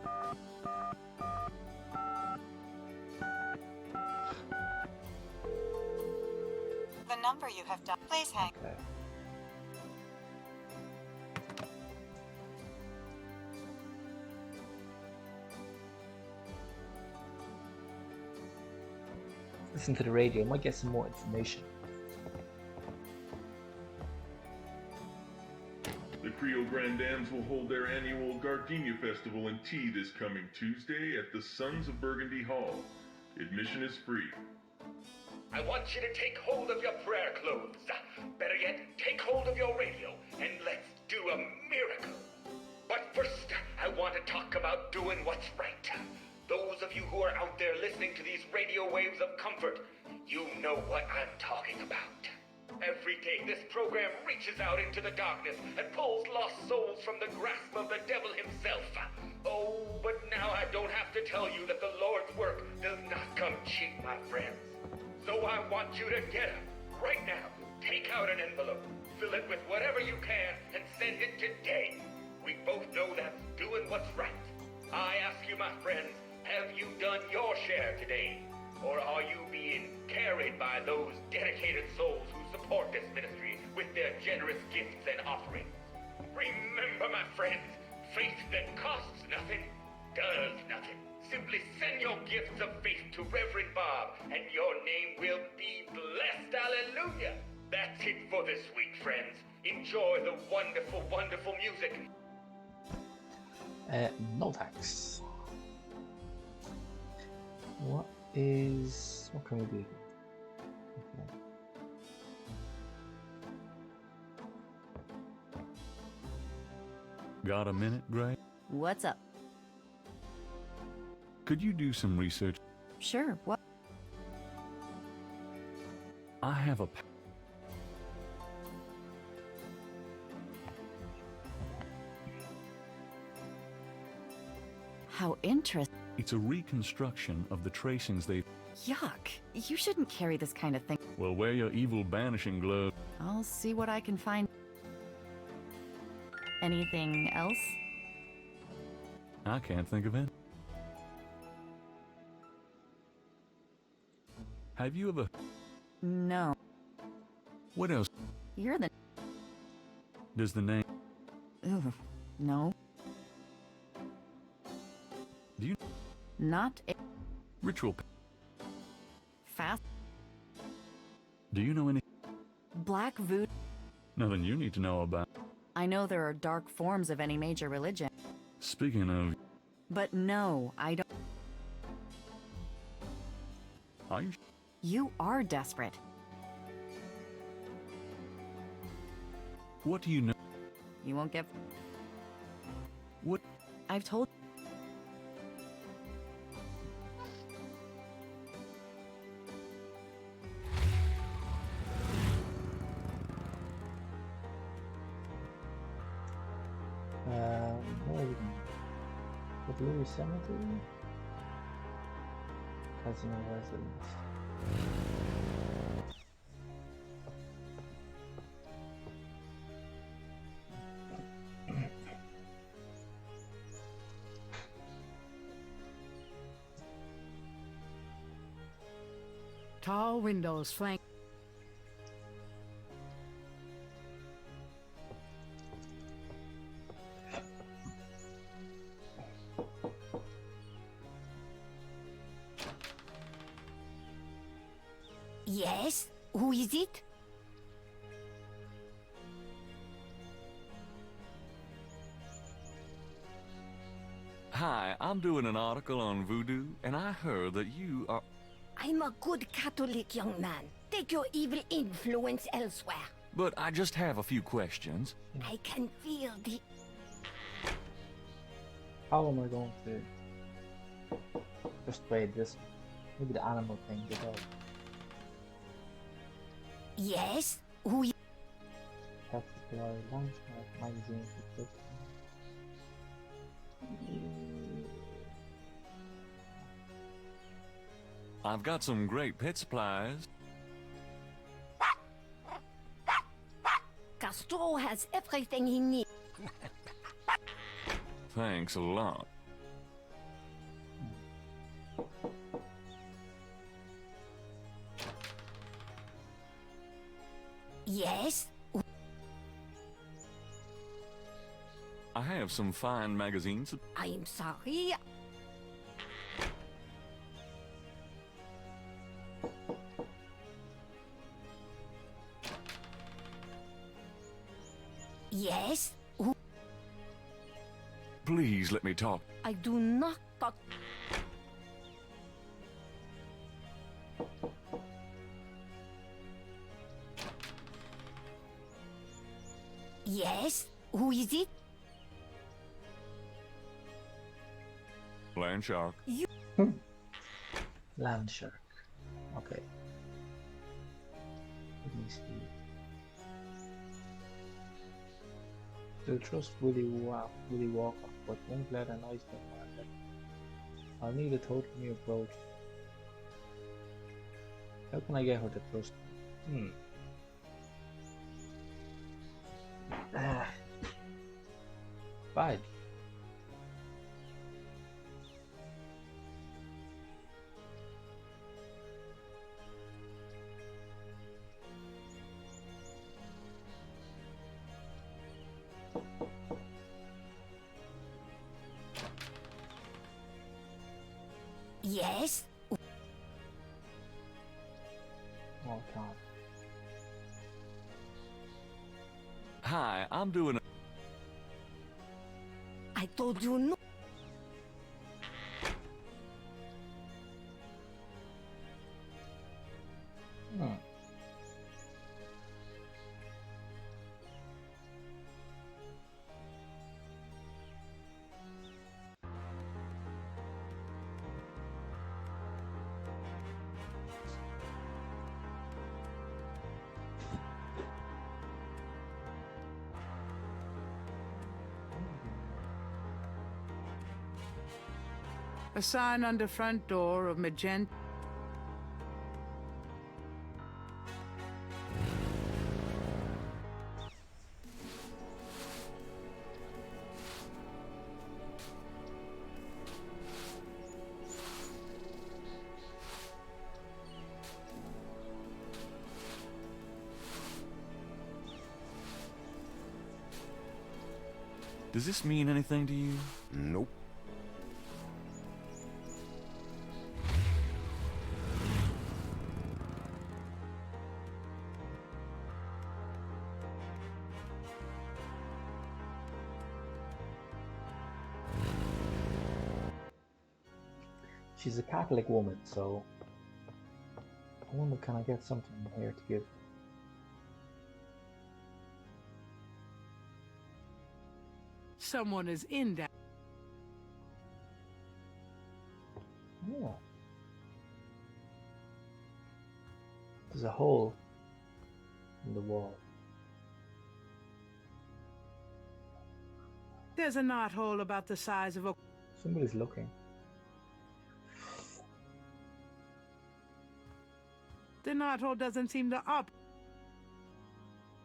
The number you have dialed. Please hang. Okay. Listen to the radio. Might get some more information. The Creole Grand Dames will hold their annual Gardenia Festival and Tea this coming Tuesday at the Sons of Burgundy Hall. Admission is free. I want you to take hold of your prayer clothes. Better yet, take hold of your radio and let's do a miracle. But first, I want to talk about doing what's right. Those of you who are out there listening to these radio waves of comfort, you know what I'm talking about. Every day, this program reaches out into the darkness and pulls lost souls from the grasp of the devil himself. Oh, but now I don't have to tell you that the Lord's work does not come cheap, my friends. So I want you to get up right now. Take out an envelope, fill it with whatever you can, and send it today. We both know that's doing what's right. I ask you, my friends, have you done your share today? Or are you being carried by those dedicated souls who support this ministry with their generous gifts and offerings? Remember, my friends, faith that costs nothing does nothing. Simply send your gifts of faith to Reverend Bob, and your name will be blessed. Hallelujah! That's it for this week, friends. Enjoy the wonderful, wonderful music. No thanks. What can we do? Okay. Got a minute, Gray? What's up? Could you do some research? Sure, what? I have a... How interesting. It's a reconstruction of the tracings they... Yuck. You shouldn't carry this kind of thing. Well, wear your evil banishing glove. I'll see what I can find. Anything else? I can't think of it. Have you ever... No. What else? You're the... Does the name... Ooh, no. Do you... Not a... Ritual... Fast... Do you know any... Black voodoo... Nothing you need to know about. I know there are dark forms of any major religion. Speaking of... But no, I don't... Are you... You are desperate. What do you know? You won't get... What? I've told... Where are we going? The Blue Cemetery? Casino Residence. Tall windows flank. Yes? Who is it? Hi, I'm doing an article on voodoo, and I heard that you are... I'm a good Catholic young man. Take your evil influence elsewhere. But I just have a few questions. I can feel the... How am I going to persuade this? Maybe the animal thing to go. Yes? Who is... Particular landmark magazine for I've got some great pet supplies. Castro has everything he needs. Thanks a lot. Yes? I have some fine magazines. I'm sorry. Yes? Who? Please let me talk. I do not talk. Yes? Who is it? Land shark. You... Land shark. Okay. Let me see. To trust Willy Wonka, but won't let an oyster man that I'll need a total new approach. How can I get her to trust me? Fudge. Yes? Oh, God. Hi, I'm doing a... I told you no. A sign on the front door of magenta. Does this mean anything to you? Nope. She's a Catholic woman, so I wonder, can I get something in here to give? Someone is in that. Yeah. There's a hole in the wall. There's a knothole about the size of a... Somebody's looking. The knothole doesn't seem to up.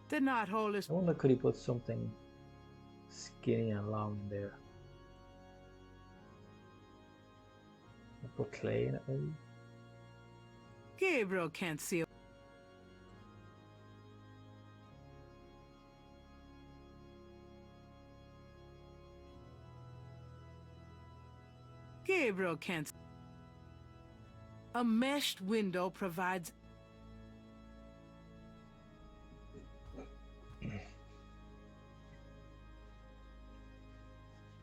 The knothole is... I wonder, could he put something skinny and long in there? Put clay in it, maybe? Gabriel can't see a... Gabriel can't... A meshed window provides...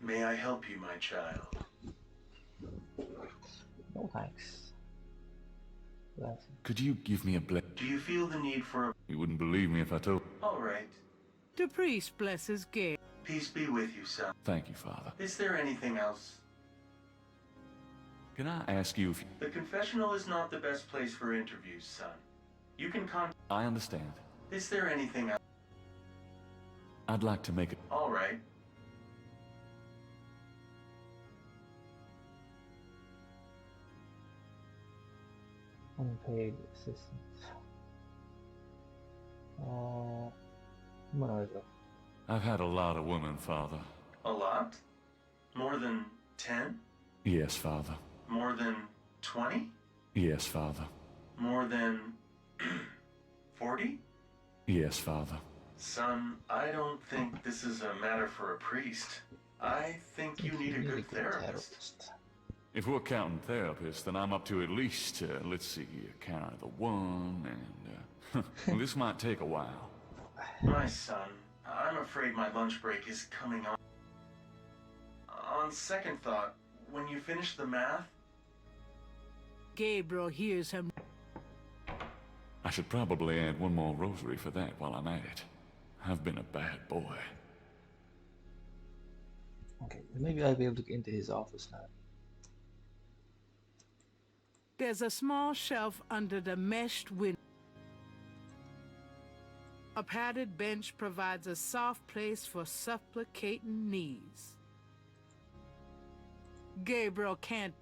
May I help you, my child? No thanks. That's... Could you give me a bless? Do you feel the need for a... You wouldn't believe me if I told... All right. The priest blesses Gabriel. Peace be with you, son. Thank you, Father. Is there anything else? Can I ask you if... The confessional is not the best place for interviews, son. You can contact... I understand. Is there anything else? I'd like to make it... All right. Unpaid assistance. Manager. I've had a lot of women, Father. A lot? More than 10? Yes, Father. More than 20? Yes, Father. More than 40? Yes, Father. Son, I don't think this is a matter for a priest. I think you need a good therapist. If we're counting therapists, then I'm up to at least, let's see, count the one, and, well, this might take a while. My son, I'm afraid my lunch break is coming on. On second thought, when you finish the math... Gabriel hears him. I should probably add one more rosary for that while I'm at it. I've been a bad boy. Okay, maybe I'll be able to get into his office now. There's a small shelf under the meshed window. A padded bench provides a soft place for supplicating knees. Gabriel can't...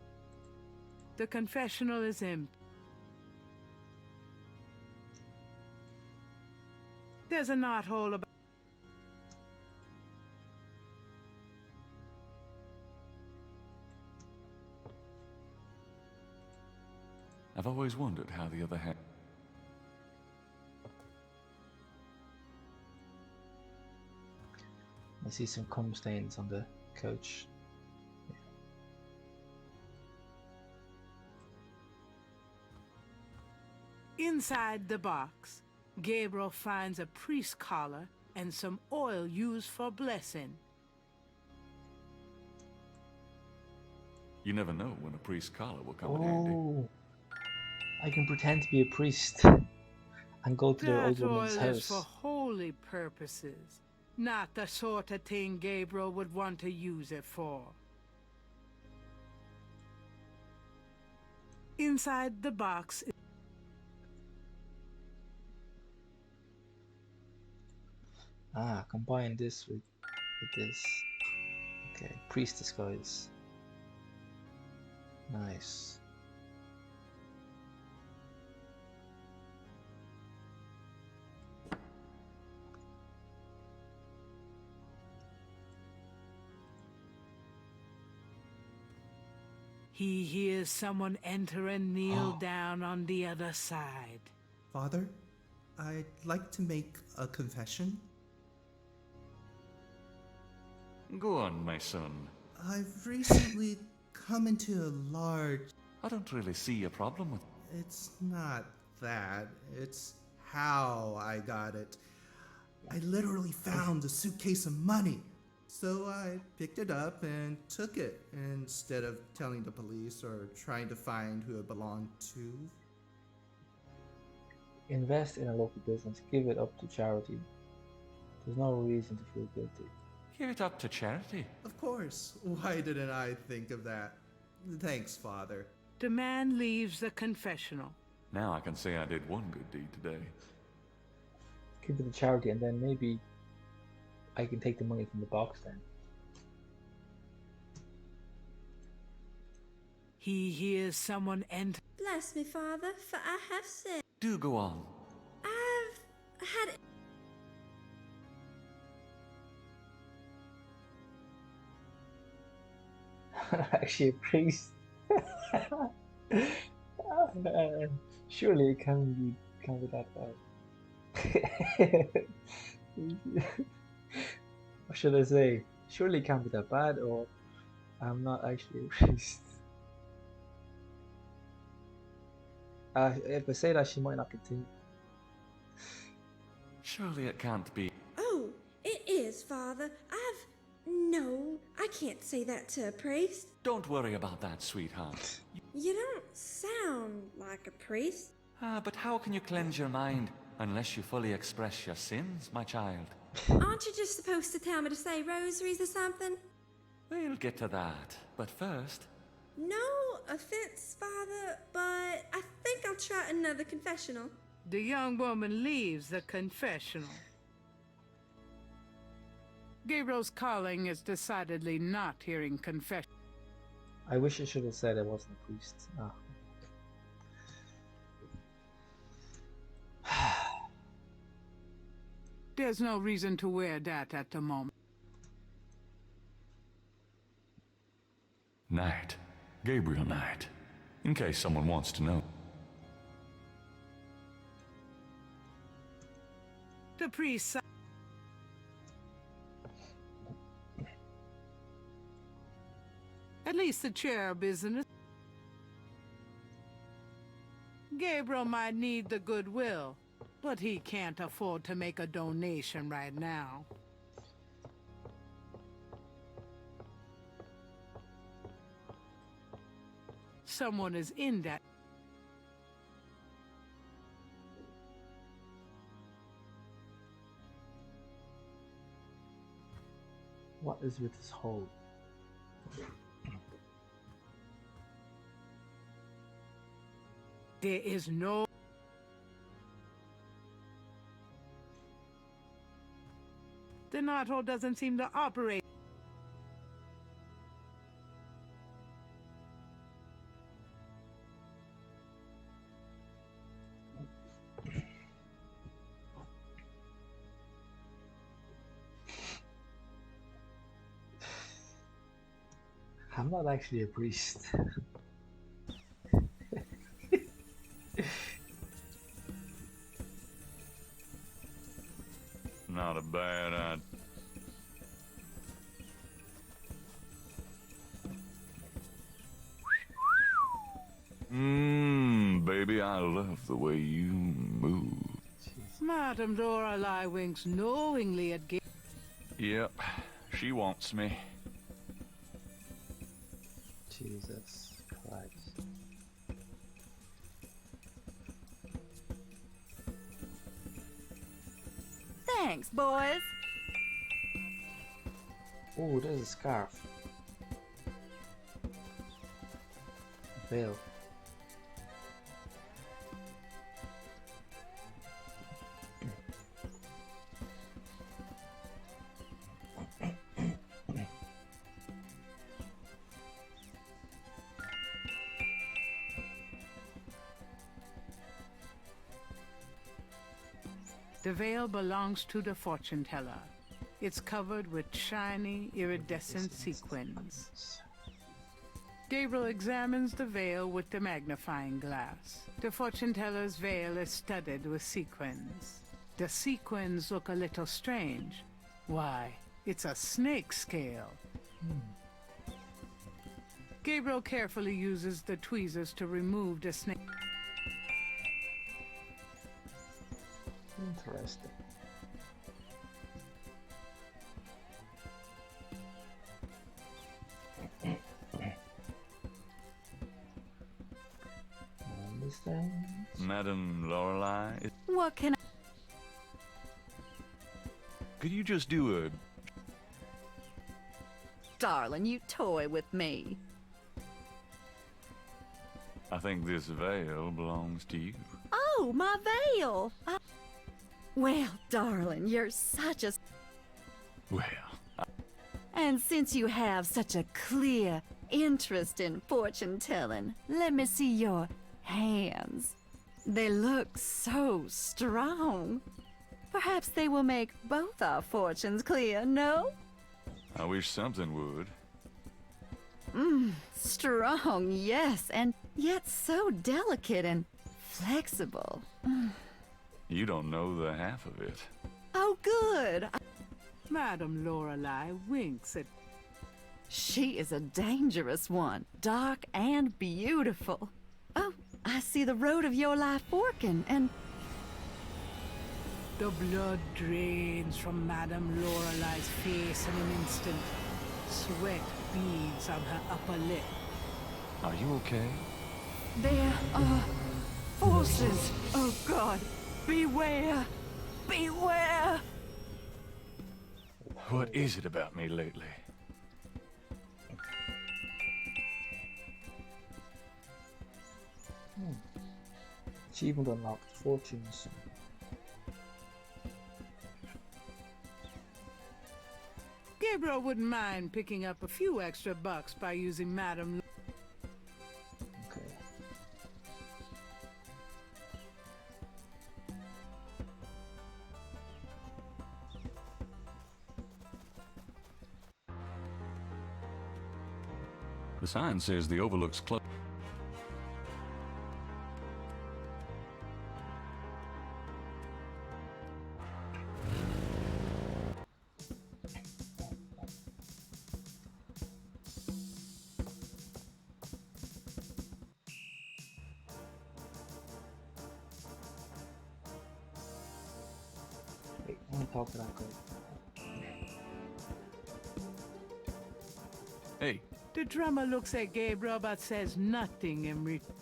The confessional is empty. There's a knothole about. I've always wondered how the other half... I see some cum stains on the coach. Inside the box, Gabriel finds a priest collar and some oil used for blessing. You never know when a priest's collar will come in handy. Oh, I can pretend to be a priest and go to the old That woman's oil is for house. holy purposes, not the sort of thing Gabriel would want to use it for. Inside the box. Ah, combine this with this. Okay, priest disguise. Nice. He hears someone enter and kneel down on the other side. Father, I'd like to make a confession. Go on, my son. I've recently come into a large... I don't really see a problem with... It's not that. It's how I got it. I literally found a suitcase of money. So I picked it up and took it instead of telling the police or trying to find who it belonged to. Invest in a local business. Give it up to charity. There's no reason to feel guilty. Give it up to charity. Of course. Why didn't I think of that? Thanks, Father. The man leaves the confessional. Now I can say I did one good deed today. Give it to charity and then maybe I can take the money from the box then. He hears someone enter. Bless me, Father, for I have sinned. Do go on. I've had... Actually, a priest. Surely it can't be that bad. What should I say? Surely it can't be that bad, or I'm not actually a priest. If I say that, she might not continue. Surely it can't be. Oh, it is, Father. No, I can't say that to a priest. Don't worry about that, sweetheart. You don't sound like a priest. But how can you cleanse your mind unless you fully express your sins, my child? Aren't you just supposed to tell me to say rosaries or something? We'll get to that, but first... No offense, Father, but I think I'll try another confessional. The young woman leaves the confessional. Gabriel's calling is decidedly not hearing confession. I wish I should have said I wasn't a priest. There's no reason to wear that at the moment. Knight. Gabriel Knight. In case someone wants to know. The priest. At least the chair business. Gabriel might need the goodwill, but he can't afford to make a donation right now. Someone is in that. What is with this hole? There is no... The knothole doesn't seem to operate. I'm not actually a priest. Not a bad idea. Baby, I love the way you move. Madame Lorelei winks knowingly at Gabriel. Yep, she wants me. Jesus Christ. Thanks, boys. Oh, there's a scarf. Veil. The veil belongs to the fortune teller. It's covered with shiny, iridescent sequins. Gabriel examines the veil with the magnifying glass. The fortune teller's veil is studded with sequins. The sequins look a little strange. Why, it's a snake scale. Gabriel carefully uses the tweezers to remove the snake. Interesting. Understand? Madame Lorelei, What can I... could you just do a... Darling, you toy with me. I think this veil belongs to you. Oh, my veil! Well, darling, you're such a... Well, And since you have such a clear interest in fortune-telling, let me see your hands. They look so strong. Perhaps they will make both our fortunes clear, no? I wish something would. Strong, yes, and yet so delicate and flexible. You don't know the half of it. Oh, good. Madame Lorelei winks at... She is a dangerous one, dark and beautiful. Oh, I see the road of your life forking, and... The blood drains from Madame Lorelei's face in an instant. Sweat beads on her upper lip. Are you okay? There are forces. Oh, God. Beware. Beware. What is it about me lately? Achievement unlocked. Fortunes. Gabriel wouldn't mind picking up a few extra bucks by using Madame... Okay. The sign says the overlook's closed. Wait, I'm gonna talk to that guy. Hey. The drummer looks at Gabriel but says nothing in return.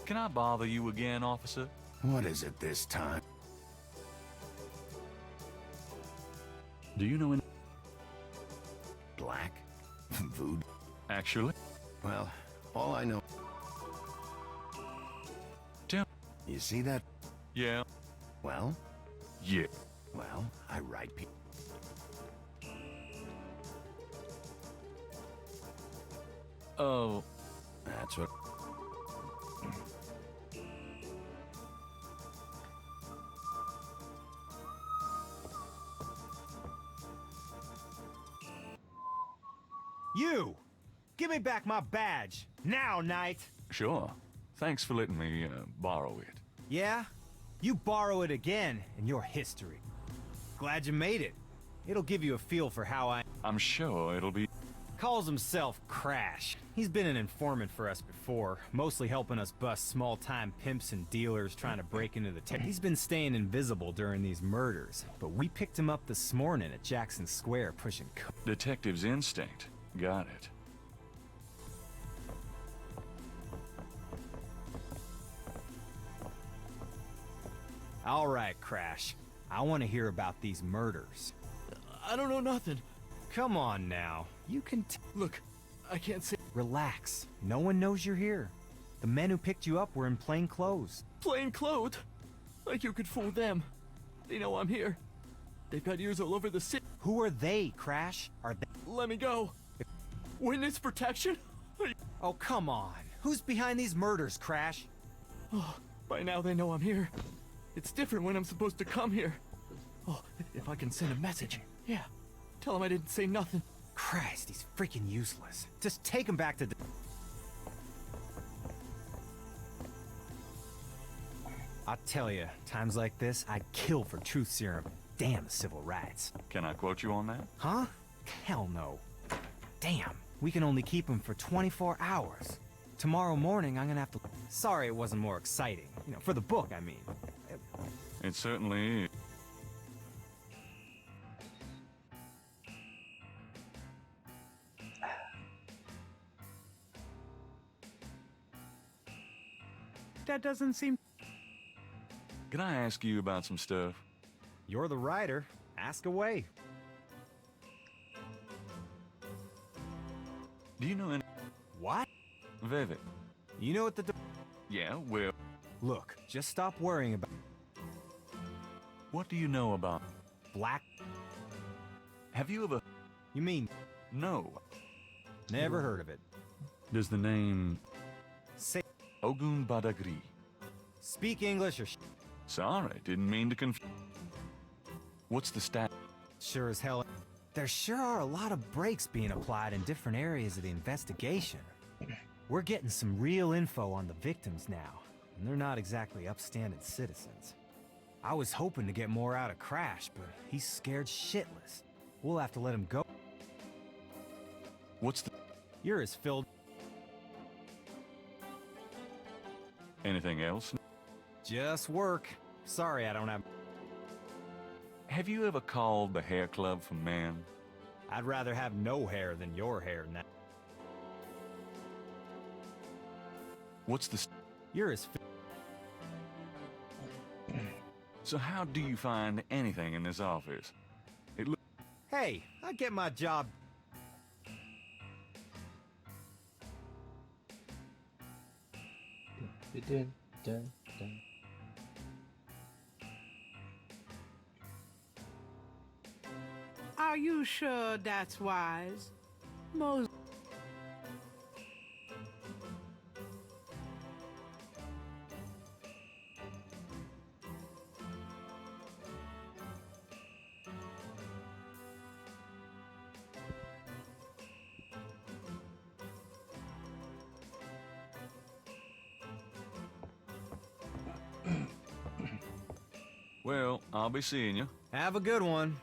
Can I bother you again, officer? What is it this time? Do you know any... Black? Voodoo? Actually? Well, all I know... Tell... You see that? Yeah. Well? Yeah. Well, I write people. Oh, that's what... You! Give me back my badge! Now, Knight! Sure. Thanks for letting me, borrow it. Yeah? You borrow it again, and you're history. Glad you made it. It'll give you a feel for how I'm sure it'll be... Calls himself Crash. He's been an informant for us before, mostly helping us bust small-time pimps and dealers trying to break into the tech. He's been staying invisible during these murders, but we picked him up this morning at Jackson Square pushing Detective's instinct. Got it. All right, Crash. I want to hear about these murders. I don't know nothing. Come on now. You can Look, I can't say... Relax. No one knows you're here. The men who picked you up were in plain clothes. Plain clothes? Like you could fool them. They know I'm here. They've got ears all over the city. Who are they, Crash? Are they... Let me go. Witness protection? Oh, come on. Who's behind these murders, Crash? Oh, by now they know I'm here. It's different when I'm supposed to come here. Oh, if I can send a message. Yeah. Tell them I didn't say nothing. Christ, he's freaking useless. Just take him back to the... I'll tell you, times like this, I'd kill for truth serum. Damn the civil rights. Can I quote you on that? Huh? Hell no. Damn, we can only keep him for 24 hours. Tomorrow morning, I'm gonna have to... Sorry it wasn't more exciting. You know, for the book, I mean. It certainly is. That doesn't seem... Can I ask you about some stuff? You're the writer. Ask away. Do you know any... What? Vivid. You know what the... Yeah, well... Look, just stop worrying about... What do you know about... Black... Have you ever... You mean... No. Never heard of it. Does the name... Say... Ogun Badagri. Speak English or... Sorry, didn't mean to confuse... What's the stat? Sure as hell... There sure are a lot of breaks being applied in different areas of the investigation. We're getting some real info on the victims now, and they're not exactly upstanding citizens. I was hoping to get more out of Crash, but he's scared shitless. We'll have to let him go. What's the... You're as filled... Anything else? Just work. Sorry I don't have... Have you ever called the hair club for men? I'd rather have no hair than your hair now. What's the... You're as... So how do you find anything in this office? It looks... Hey, I get my job... Dun, dun, dun. Are you sure that's wise? Most... Well, I'll be seeing you. Have a good one.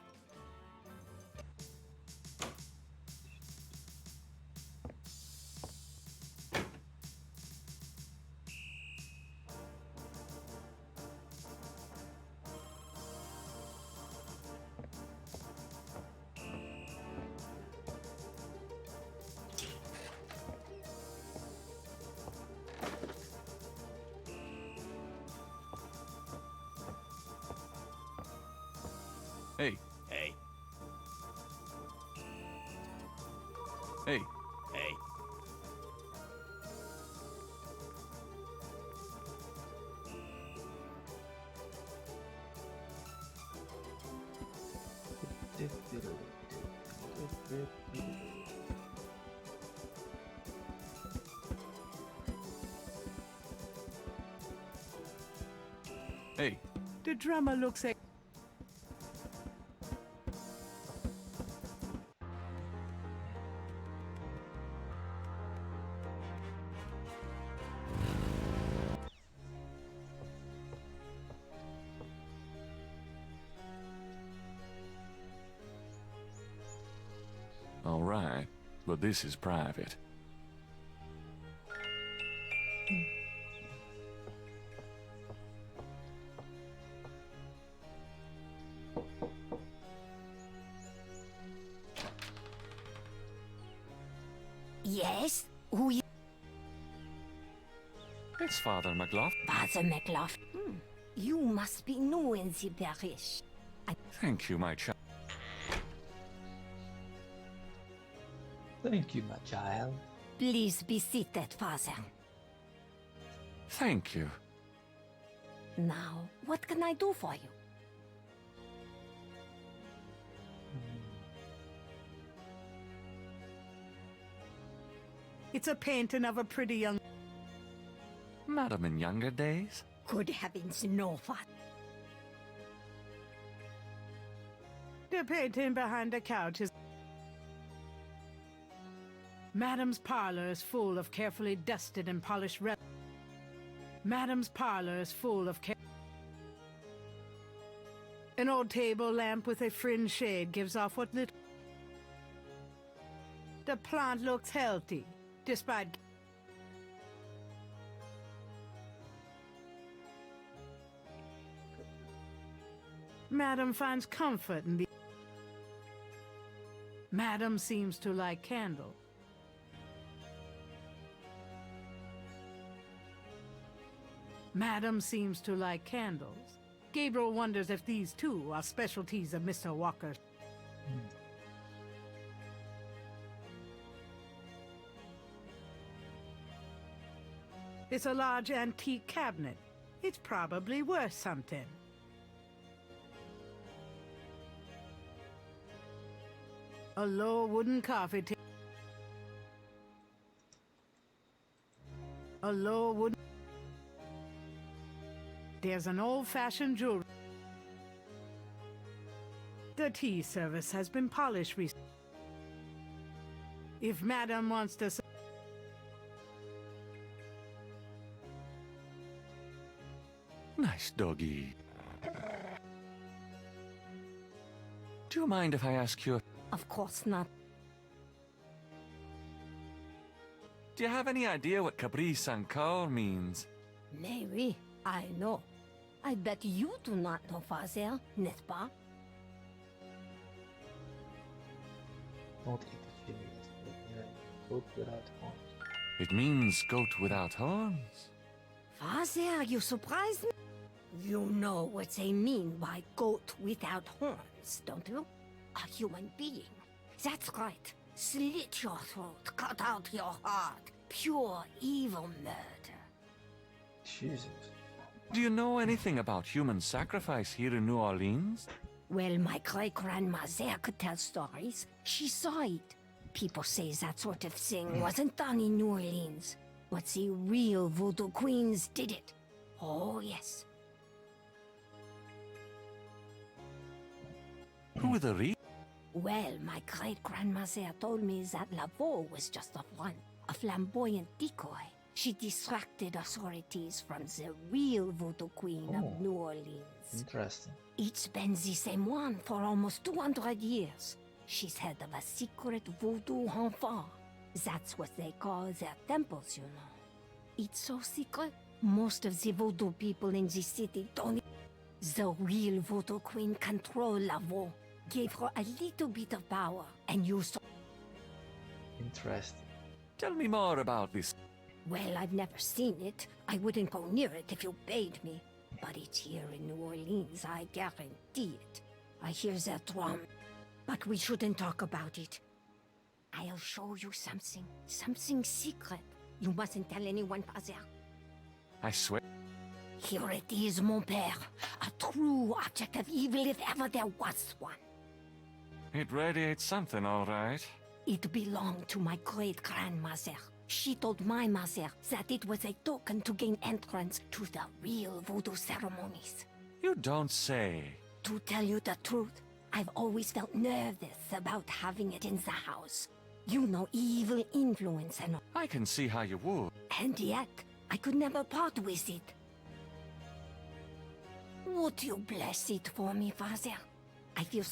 Hey. Hey. Hey. Hey. The drummer looks at... All right, but this is private. Yes? Who you... It's Father McLaughlin. Father McLaughlin. You must be new in the parish. Thank you, my child. Thank you, my child. Please be seated, Father. Thank you. Now, what can I do for you? It's a painting of a pretty young... Madam in younger days? Good heavens, no, Father. The painting behind the couch is... Madam's parlor is full of carefully dusted and polished Madam's parlor is full of An old table lamp with a fringe shade gives off what little... The plant looks healthy, despite... Madam finds comfort in the... Madam seems to like candles. Madam seems to like candles. Gabriel wonders if these too are specialties of Mr. Walker. It's a large antique cabinet. It's probably worth something. A low wooden coffee table. A low wooden... There's an old-fashioned jewelry. The tea service has been polished recently. If Madam wants to... Nice doggy. Do you mind if I ask you... Of course not. Do you have any idea what Caprice encore means? Maybe. I know. I bet you do not know, Father, n'est-ce pas? Don't eat the chili yesterday. Goat without horns. It means goat without horns. Father, you surprised me. You know what they mean by goat without horns, don't you? A human being. That's right. Slit your throat, cut out your heart. Pure evil murder. Jesus. Do you know anything about human sacrifice here in New Orleans? Well, my great-grandmother could tell stories. She saw it. People say that sort of thing wasn't done in New Orleans, but the real voodoo queens did it. Oh, yes. Who were the real? Well, my great-grandmother told me that Laveau was just a front, a flamboyant decoy. She distracted authorities from the real voodoo queen of New Orleans. Interesting. It's been the same one for almost 200 years. She's head of a secret voodoo enfant. That's what they call their temples, you know. It's so secret, most of the voodoo people in the city don't... The real voodoo queen controlled Laveau, gave her a little bit of power, and used... Interesting. Tell me more about this. Well, I've never seen it. I wouldn't go near it if you paid me. But it's here in New Orleans, I guarantee it. I hear that drum. But we shouldn't talk about it. I'll show you something. Something secret. You mustn't tell anyone, Father. I swear. Here it is, mon père. A true object of evil if ever there was one. It radiates something, all right. It belonged to my great-grandmother. She told my mother that it was a token to gain entrance to the real voodoo ceremonies. You don't say. To tell you the truth, I've always felt nervous about having it in the house. You know, evil influence and all. I can see how you would. And yet, I could never part with it. Would you bless it for me, Father? I feel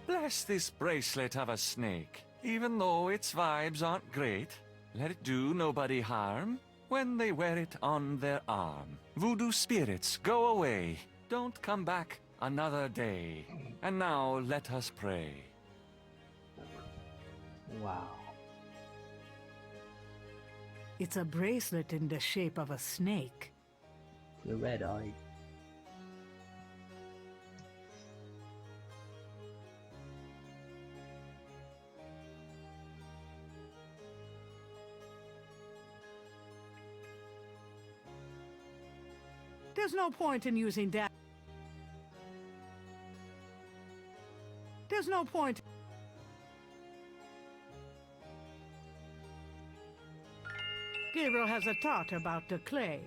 Bless this bracelet of a snake. Even though its vibes aren't great, let it do nobody harm when they wear it on their arm. Voodoo spirits, go away. Don't come back another day. And now let us pray. Wow. It's a bracelet in the shape of a snake. The red eye. There's no point in using that. There's no point. Gabriel has a thought about the clay.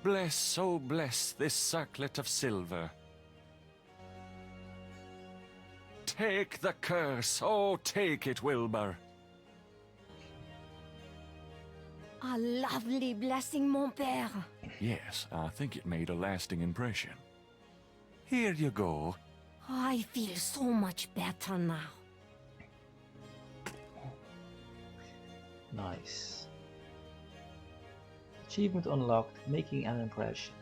Bless, oh bless this circlet of silver. Take the curse, oh take it, Wilbur. a lovely blessing, mon père. Yes, I think it made a lasting impression. Here you go. I feel so much better now. Nice. Achievement unlocked, making an impression.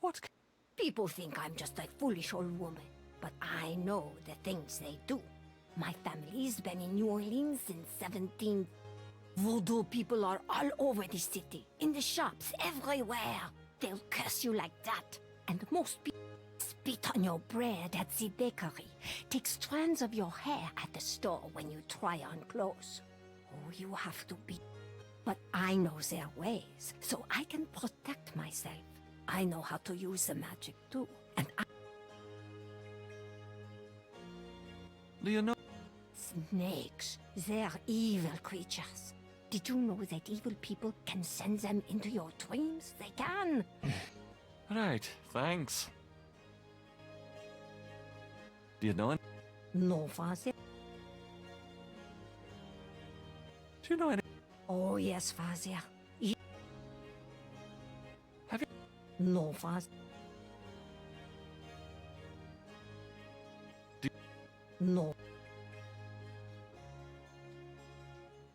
What? People think I'm just a foolish old woman, but I know the things they do. My family's been in New Orleans since 17... Voodoo people are all over the city, in the shops, everywhere. They'll curse you like that. And most people spit on your bread at the bakery, take strands of your hair at the store when you try on clothes. Oh, you have to be... But I know their ways, so I can protect myself. I know how to use the magic too, and I... Do you know? Snakes, they're evil creatures. Did you know that evil people can send them into your dreams? They can! Right, thanks. Do you know it? No, Father. Do you know any? Oh, yes, Father. Have you? No, Father. No.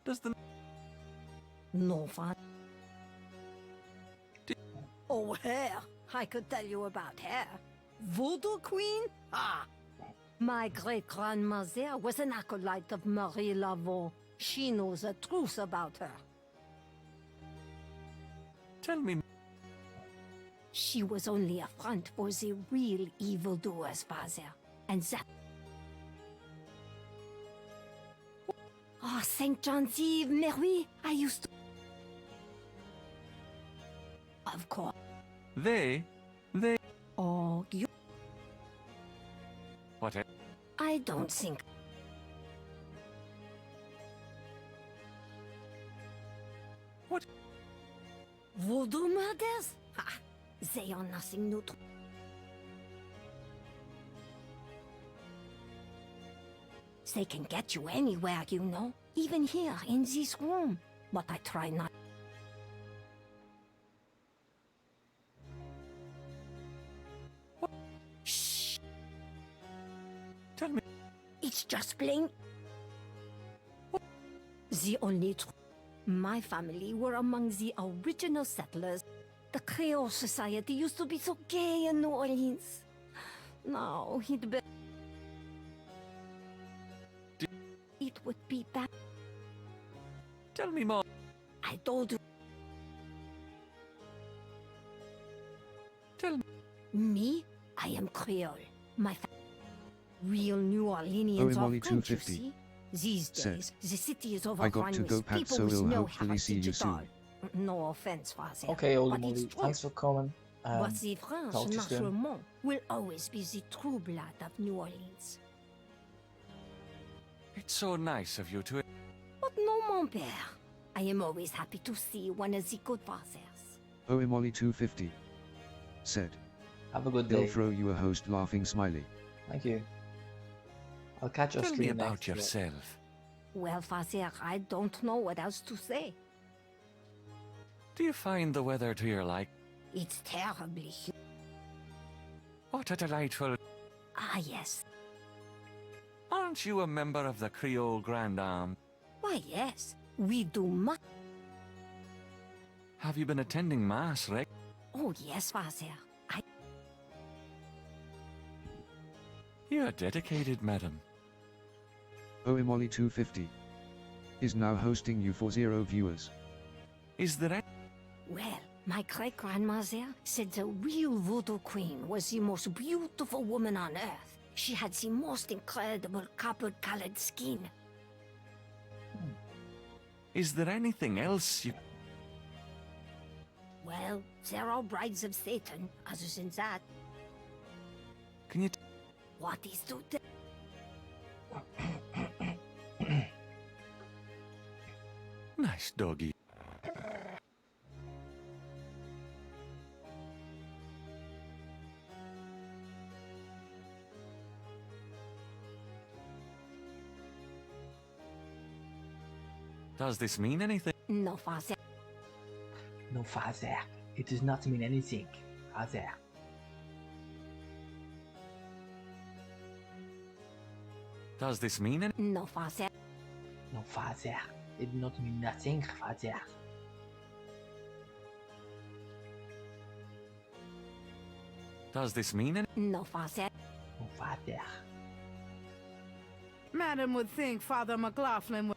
Does the... No, Father. Oh, hair. I could tell you about hair. Voodoo Queen? Ah! My great-grandmother was an acolyte of Marie Laveau. She knows the truth about her. Tell me. She was only a front for the real evildoers, Father. And that... Oh, St. John's Eve, Mary, I used to... Of course. They... Oh, you... What? I don't think... What? Voodoo murders? Ha! They are nothing new to... They can get you anywhere, you know. Even here, in this room. But I try not... What? Shh! Tell me... It's just plain... What? The only truth... My family were among the original settlers. The Creole Society used to be so gay in New Orleans. Now, he'd be... It would be bad. Tell me more. I told you. Tell me. Me? I am Creole. My real New Orleanians Oh, are Molly French, you 250 see? These days, the city is I overrun got to with go, Pat, people so with we'll no hopefully see you heritage at all. soon. No offense, Father. Okay, Holy but Molly, it's true. thanks for coming. But the French, talk to you soon. naturellement, will always be the true blood of New Orleans. It's so nice of you to... But no, mon père. I am always happy to see one of the good fathers. Oimoli 250 said. Have a good They'll day. throw you a host laughing smiley. Thank you. I'll catch your Tell me stream about next. yourself. Well, father, I don't know what else to say. Do you find the weather to your like? It's terribly humid. What a delightful... Ah, yes. Aren't you a member of the Creole Grand Army? Why, yes. We do much. Have you been attending Mass, Rick? Oh, yes, father. You're dedicated, madam. Oimoli 250 is now hosting you for 0 viewers. Is there any... Well, my great-grandmother said the real voodoo queen was the most beautiful woman on earth. She had the most incredible copper-colored skin. Is there anything else you... Well, there are brides of Satan, other than that. Can you... What is today? Nice doggy. Does this mean anything? No, father. No, father. It does not mean anything, father. Does this mean anything? No, father. No, father. It does not mean nothing, father. Does this mean anything? No, father. No, father. Madam would think Father McLaughlin would...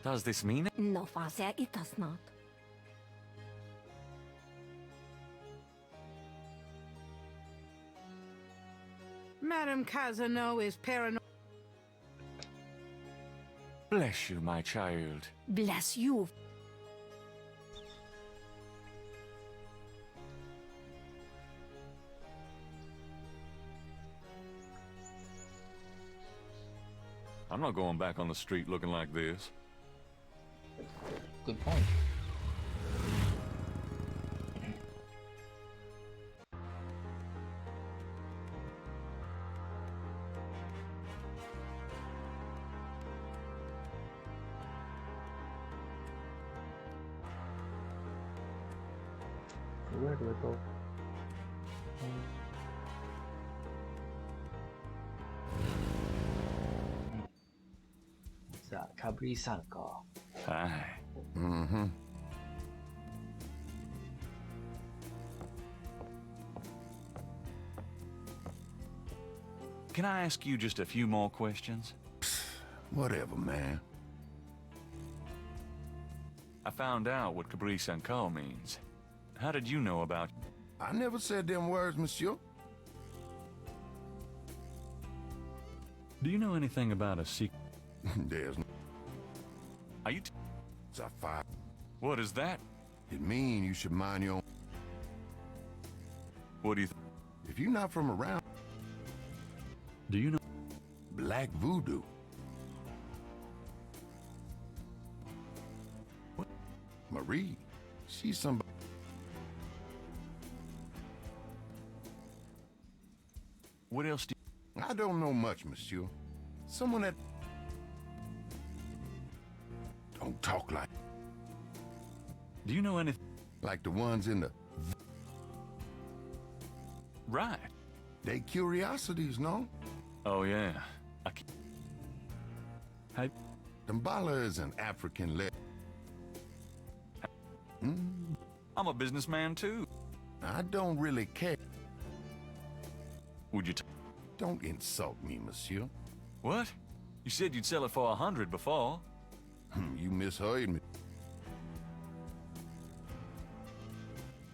Does this mean it? No, father, it does not. Madam Casano is paranoid. Bless you, my child. Bless you. I'm not going back on the street looking like this. Good point. So where do I go? 자, 가브리산거. Aye. Mm-hmm. Can I ask you just a few more questions? Whatever, man. I found out what Cabri Sanko means. How did you know about... I never said them words, monsieur. Do you know anything about a secret? There's no... Are you... It's a fire. What is that? It mean you should mind your own... What do you... If you're not from around... Do you know... Black voodoo. What? Marie. She's somebody... What else do you... I don't know much, monsieur. Someone that... Don't talk like... Do you know anything... Like the ones in the... Right. They curiosities, no? Oh, yeah. I can't... Hey, Dambala is an African leg. I'm a businessman, too. I don't really care. Would you... Don't insult me, monsieur. What? You said you'd sell it for 100 before. You misheard me.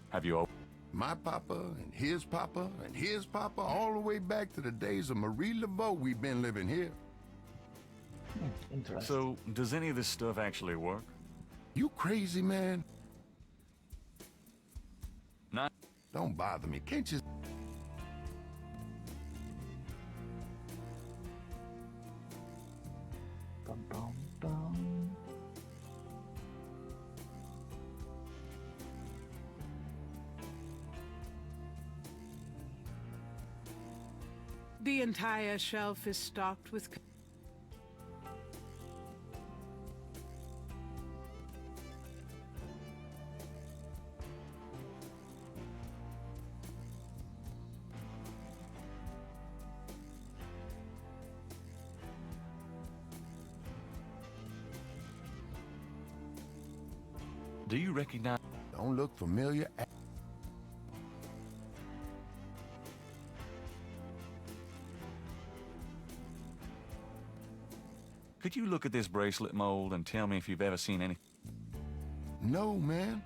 Have you... My papa and his papa and his papa, all the way back to the days of Marie Laveau, we've been living here. Interesting. So, does any of this stuff actually work? You crazy, man? Not. Don't bother me. Can't you? Bum, bum, bum. The entire shelf is stocked with... Do you recognize... Don't look familiar. Could you look at this bracelet mold and tell me if you've ever seen any... No, man.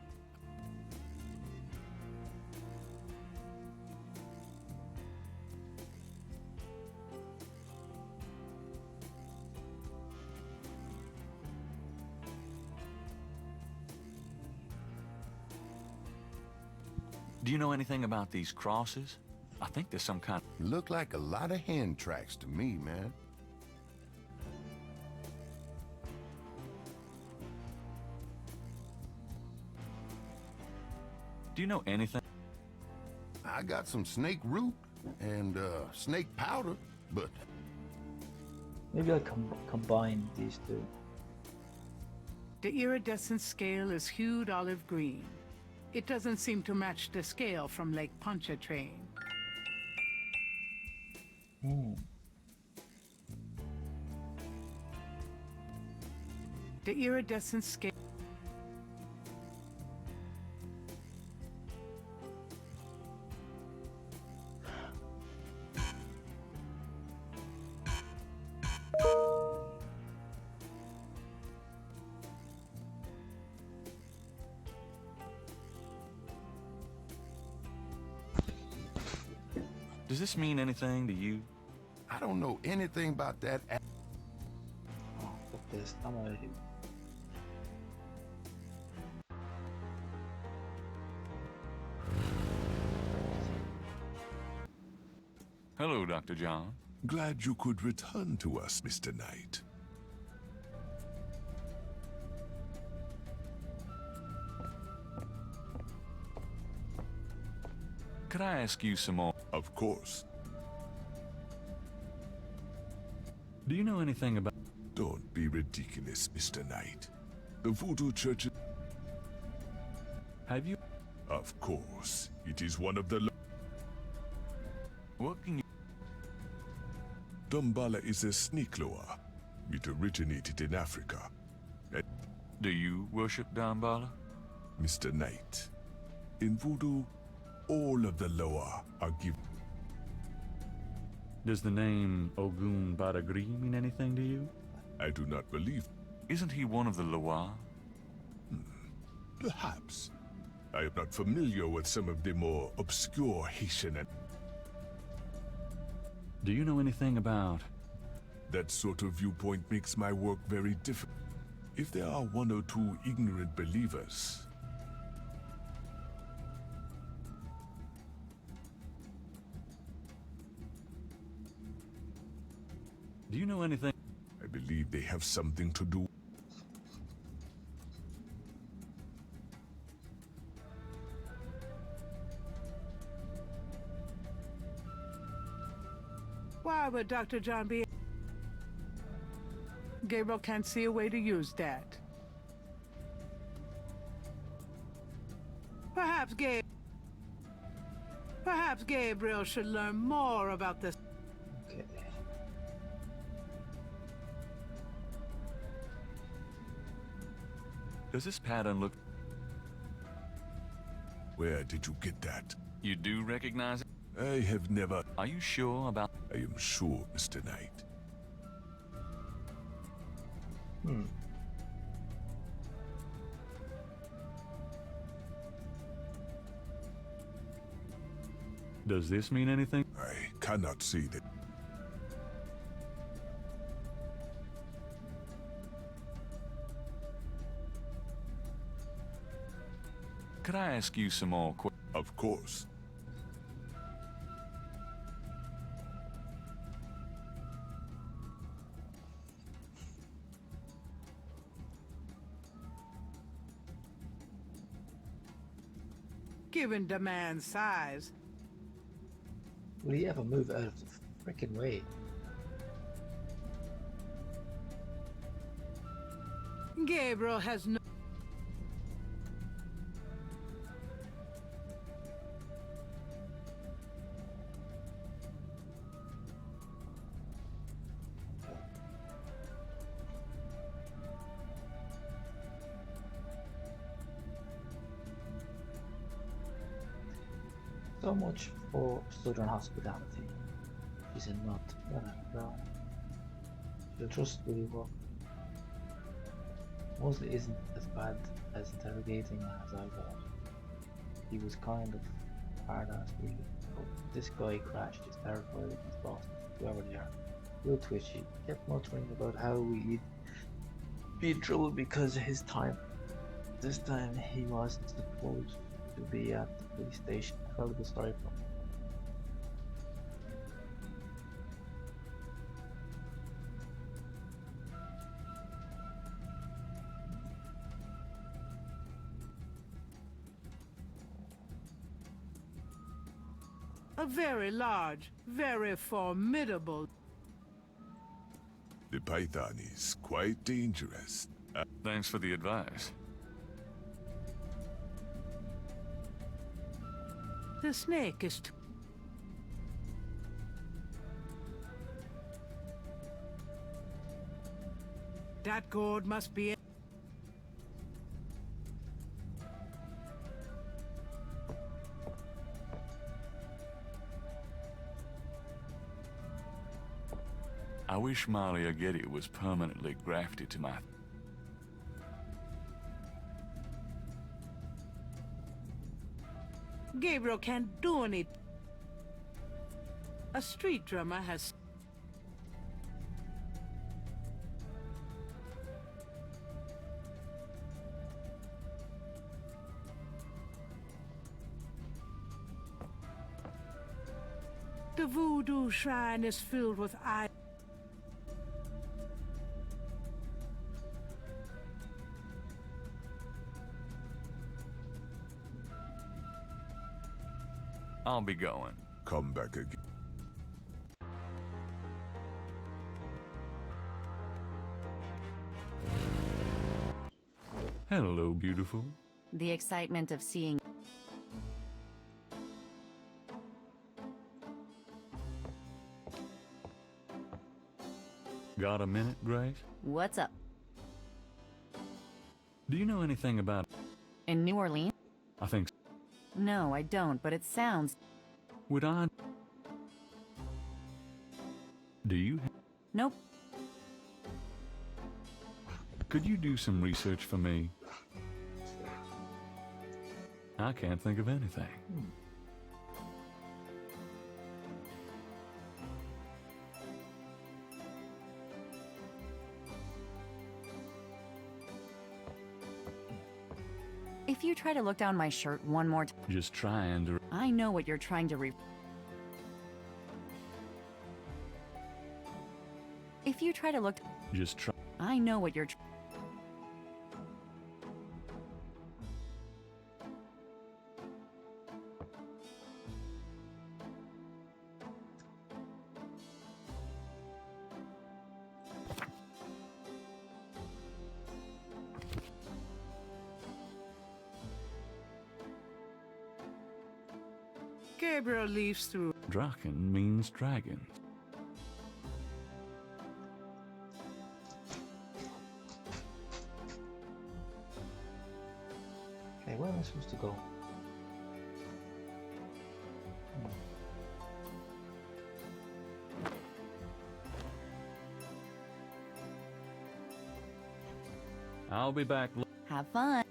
Do you know anything about these crosses? I think there's some kind... Look like a lot of hand tracks to me, man. Do you know anything? I got some snake root and snake powder, but... Maybe I'll combine these two. The iridescent scale is hued olive green. It doesn't seem to match the scale from Lake Pontchartrain. The iridescent scale... Does this mean anything to you? I don't know anything about that. Oh, fuck this. I'm out of here. Hello, Dr. John. Glad you could return to us, Mr. Knight. Could I ask you some more? Of course. Do you know anything about... Don't be ridiculous, Mr. Knight. The Voodoo Church... Have you... Of course. It is one of the... What can you... Damballa is a snake loa. It originated in Africa. Do you worship Damballa? Mr. Knight, in Voodoo, all of the loa are given... Does the name Ogun Badagri mean anything to you? I do not believe... Isn't he one of the Loa? Perhaps. I am not familiar with some of the more obscure Haitian and... Do you know anything about... That sort of viewpoint makes my work very different. If there are one or two ignorant believers... Do you know anything? I believe they have something to do. Why would Dr. John be... Gabriel can't see a way to use that. Perhaps Gabriel should learn more about this. Okay. Does this pattern look... Where did you get that? You do recognize it? I have never... Are you sure about... I am sure, Mr. Knight. Does this mean anything? I cannot see that. Could I ask you some more questions? Of course. Given the man's size, Will he ever move out of the freaking way? Gabriel has no. So much for Southern hospitality. She said not. No. She'll trust Willie work. Mostly isn't as bad as interrogating as I thought. He was kind of hard-ass really. But this guy crashed his terrified of his bosses, whoever they are. Real twitchy. Kept muttering about how we'd be in trouble because of his time. This time he wasn't supposed to be at the police station. I felt a bit sorry for him. A very large, very formidable. The python is quite dangerous. Thanks for the advice. The snake is. That gourd must be. I wish Malia Getty was permanently grafted to my... Gabriel can't do anything. A street drummer has. The voodoo shrine is filled with eye. I'll be going. Come back again. Hello, beautiful. The excitement of seeing. Got a minute, Grace? What's up? Do you know anything about... In New Orleans? I think... No, I don't, but it sounds... Would I... Do you... Nope. Could you do some research for me? I can't think of anything. If you try to look down my shirt one more time... Just trying to... I know what you're trying to If you try to look... Just try... I know what you're... Gabriel leaves through. Draken means dragon. Okay, where am I supposed to go? I'll be back. Have fun.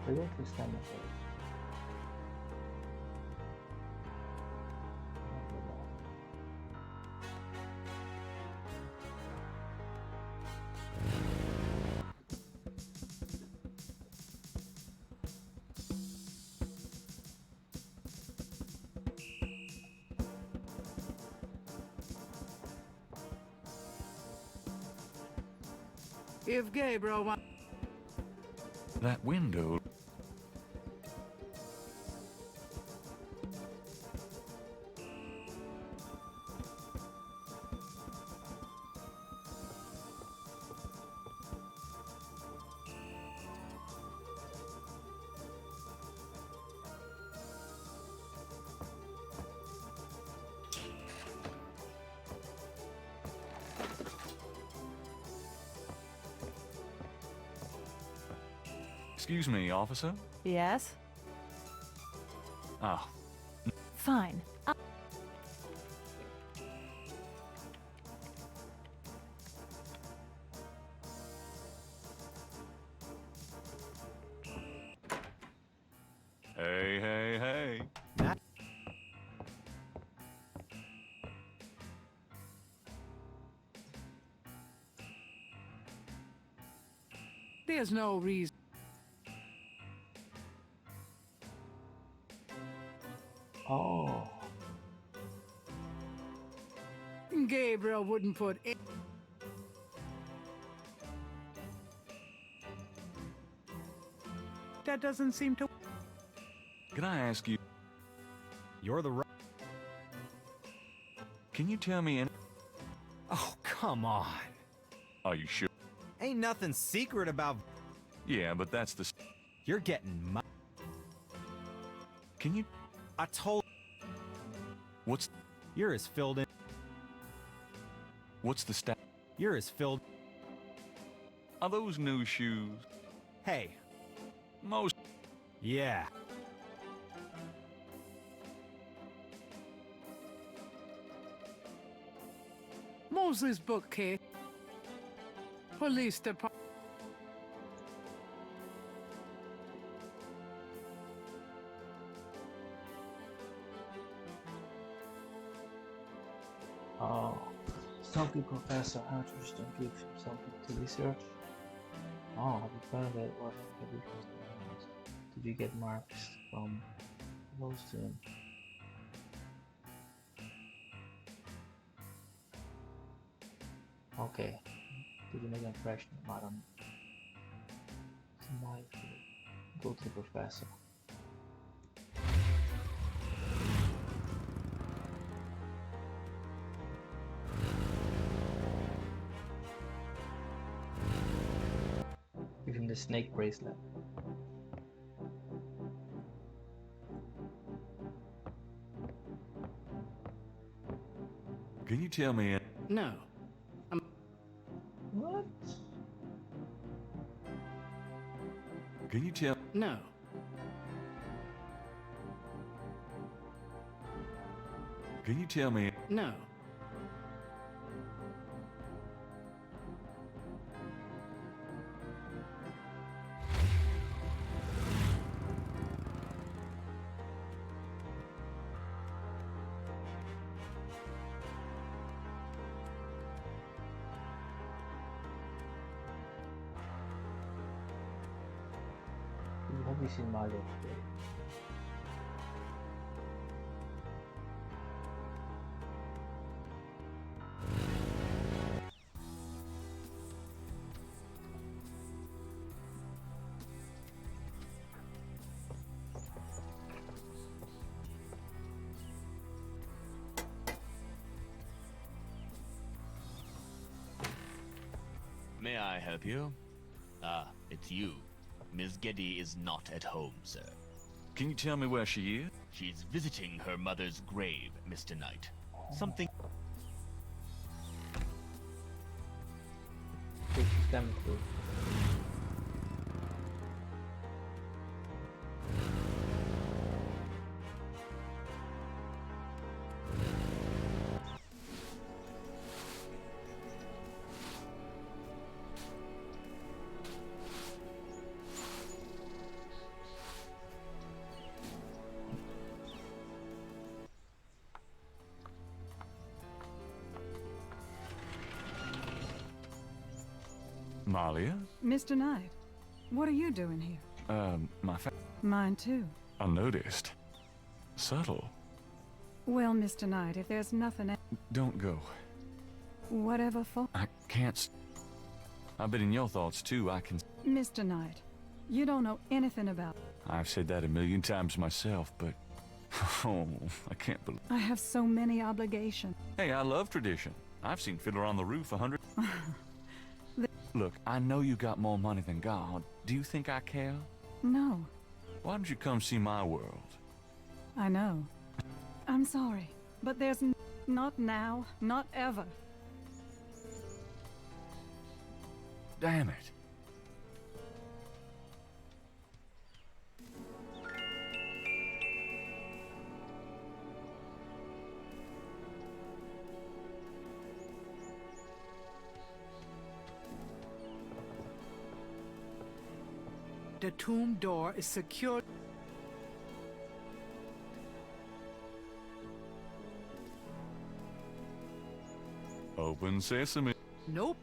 I go to cemetery. If Gabriel wants... That window. Excuse me, officer? Yes? Oh. Fine. Hey, hey, hey. There's no reason. Oh. Gabriel wouldn't put it. That doesn't seem to... Can I ask you? You're the right. Can you tell me any... Oh, come on. Are you sure? Ain't nothing secret about... Yeah, but that's the... You're getting my... Can you... I told... What's... You're as filled in... What's the stat? You're as filled... Are those new shoes? Hey. Most... Yeah. Moses bookcase. Police department. Oh. Stumpy Professor Hatridge don't give him something to research. Oh, have you found out what did you get marks from those two? Okay. Did you make an impression, madam? Somebody go to the professor. Give him the snake bracelet. Can you tell me... No. What? Can you tell... No. Can you tell me... No. Have you seen Mario today? May I help you? Ah, it's you. Ms. Geddy is not at home, sir. Can you tell me where she is? She's visiting her mother's grave, Mr. Knight. Something... Take them through. Malia? Mr. Knight, what are you doing here? Mine too. Unnoticed. Subtle. Well, Mr. Knight, if there's nothing Don't go. whatever for... I can't. I've been in your thoughts too. I can. Mr. Knight, you don't know anything about... I've said that a million times myself, but. Oh, I can't believe. I have so many obligations. Hey, I love tradition. I've seen Fiddler on the Roof 100. Look, I know you got more money than God. Do you think I care? No, Why don't you come see my world? I know. I'm sorry, but there's not now, not ever. Damn it. The tomb door is secured. Open sesame. Nope.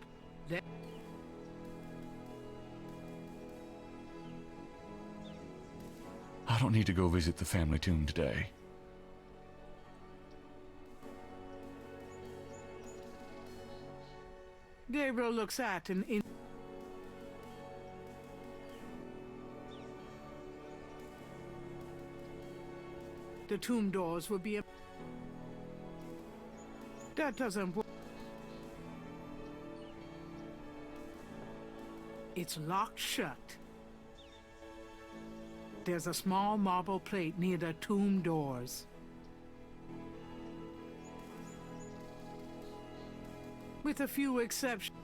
I don't need to go visit the family tomb today. Gabriel looks at and in. The tomb doors will be. That doesn't work. It's locked shut. There's a small marble plate near the tomb doors. With a few exceptions.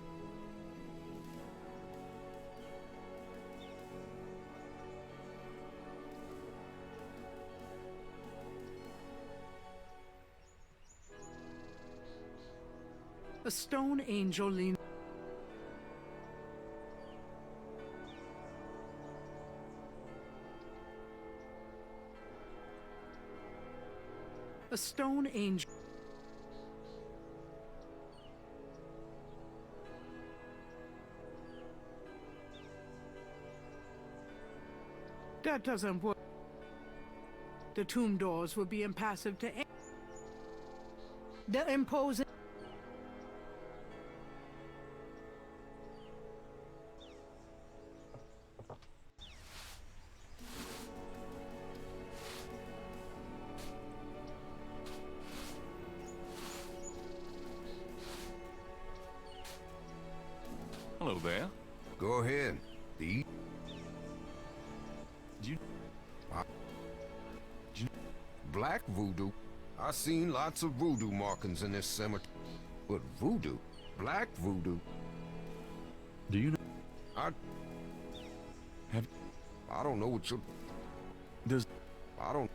A stone angel leans. A stone angel. That doesn't work. The tomb doors will be impassive to any. The imposing. Hello there. Go ahead. Black voodoo. I seen lots of voodoo markings in this cemetery. But voodoo? Black voodoo? Do you know? I don't know what you're... Does... I don't...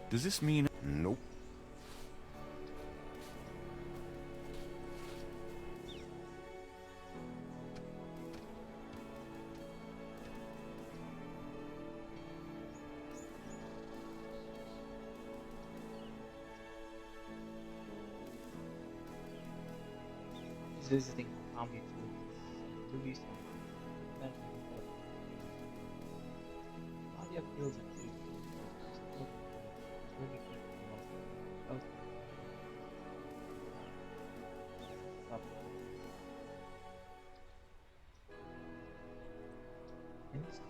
Does this mean... Nope. He's visiting family to release him. Nadia feels it too. Really good. Oh. Stop. Yes.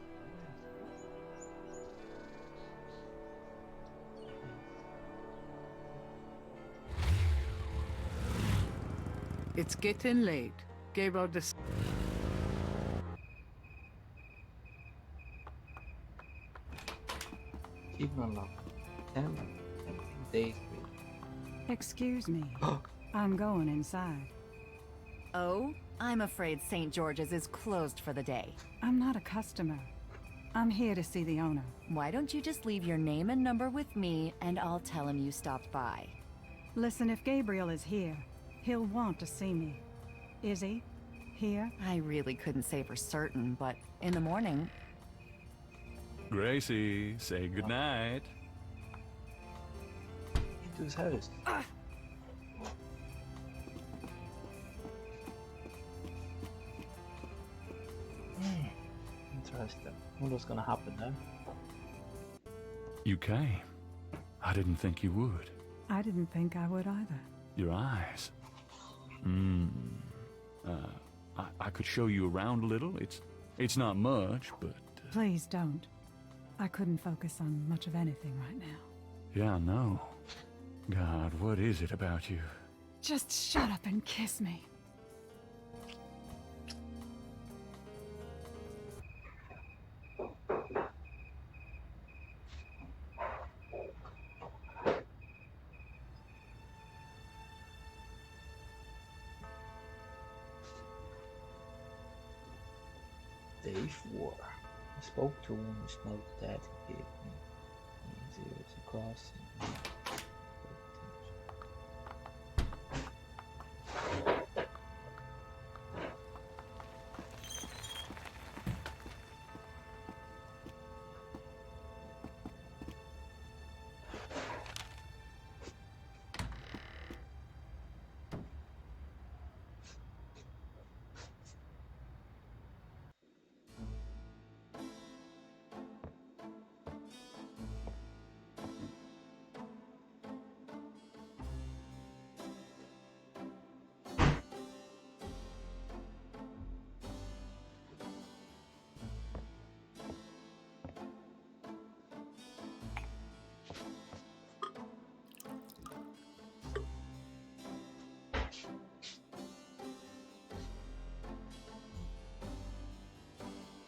It's getting late. Gabriel Even unlocked. 17 days free. Excuse me. I'm going inside. Oh, I'm afraid St. George's is closed for the day. I'm not a customer. I'm here to see the owner. Why don't you just leave your name and number with me, and I'll tell him you stopped by. Listen, if Gabriel is here, he'll want to see me. Is he? Here? I really couldn't say for certain, but in the morning... Gracie, say goodnight. to his house. Interesting. Wonder what's gonna happen now. You came. I didn't think you would. I didn't think I would either. Your eyes. I could show you around a little. It's not much, but... Please don't. I couldn't focus on much of anything right now. Yeah, I know. God, what is it about you? Just shut up and kiss me. Day 4. I spoke to one who smoked that he gave me. Easier to cross.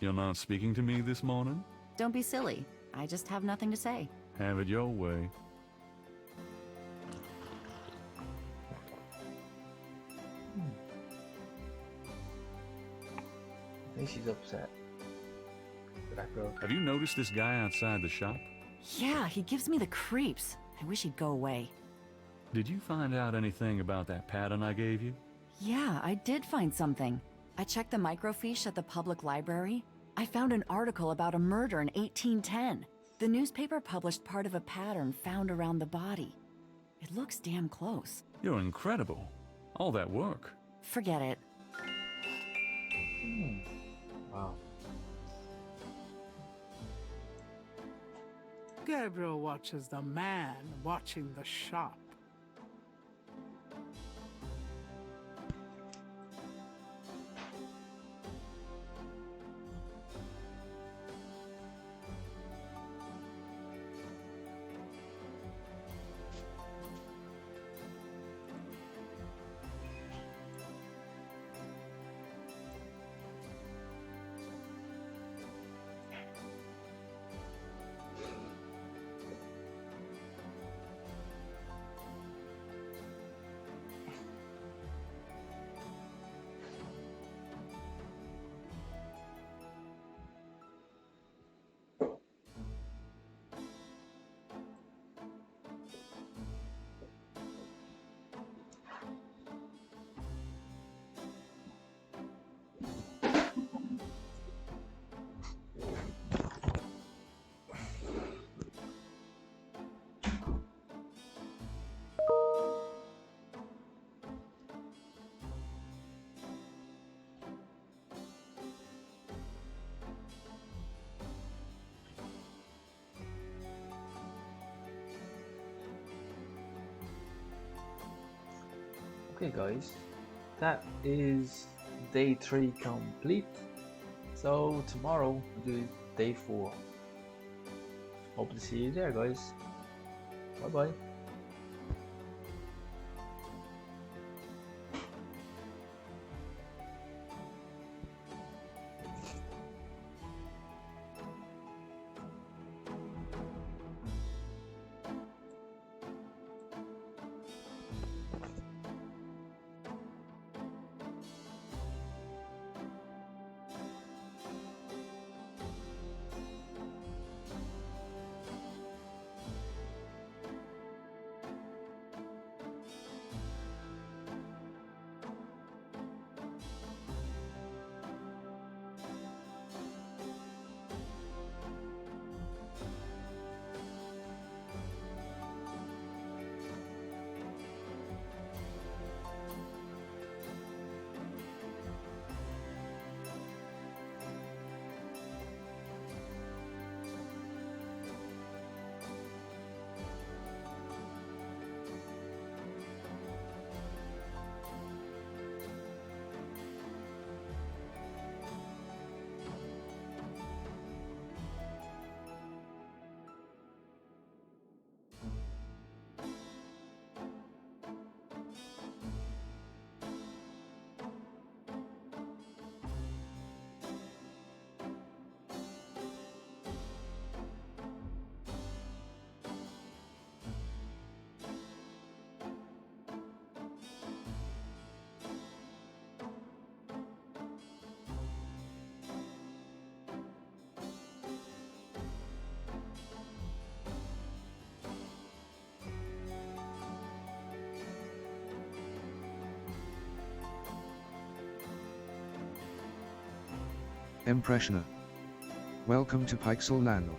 You're not speaking to me this morning? Don't be silly. I just have nothing to say. Have it your way. I think she's upset. Have you noticed this guy outside the shop? Yeah, he gives me the creeps. I wish he'd go away. Did you find out anything about that pattern I gave you? Yeah, I did find something. I checked the microfiche at the public library. I found an article about a murder in 1810. The newspaper published part of a pattern found around the body. It looks damn close. You're incredible. All that work. Forget it. Wow. Gabriel watches the man watching the shop. Okay guys, that is day 3 complete. So tomorrow we'll do day 4. Hope to see you there guys. Bye bye. Impressioner. Welcome to Pixel Land.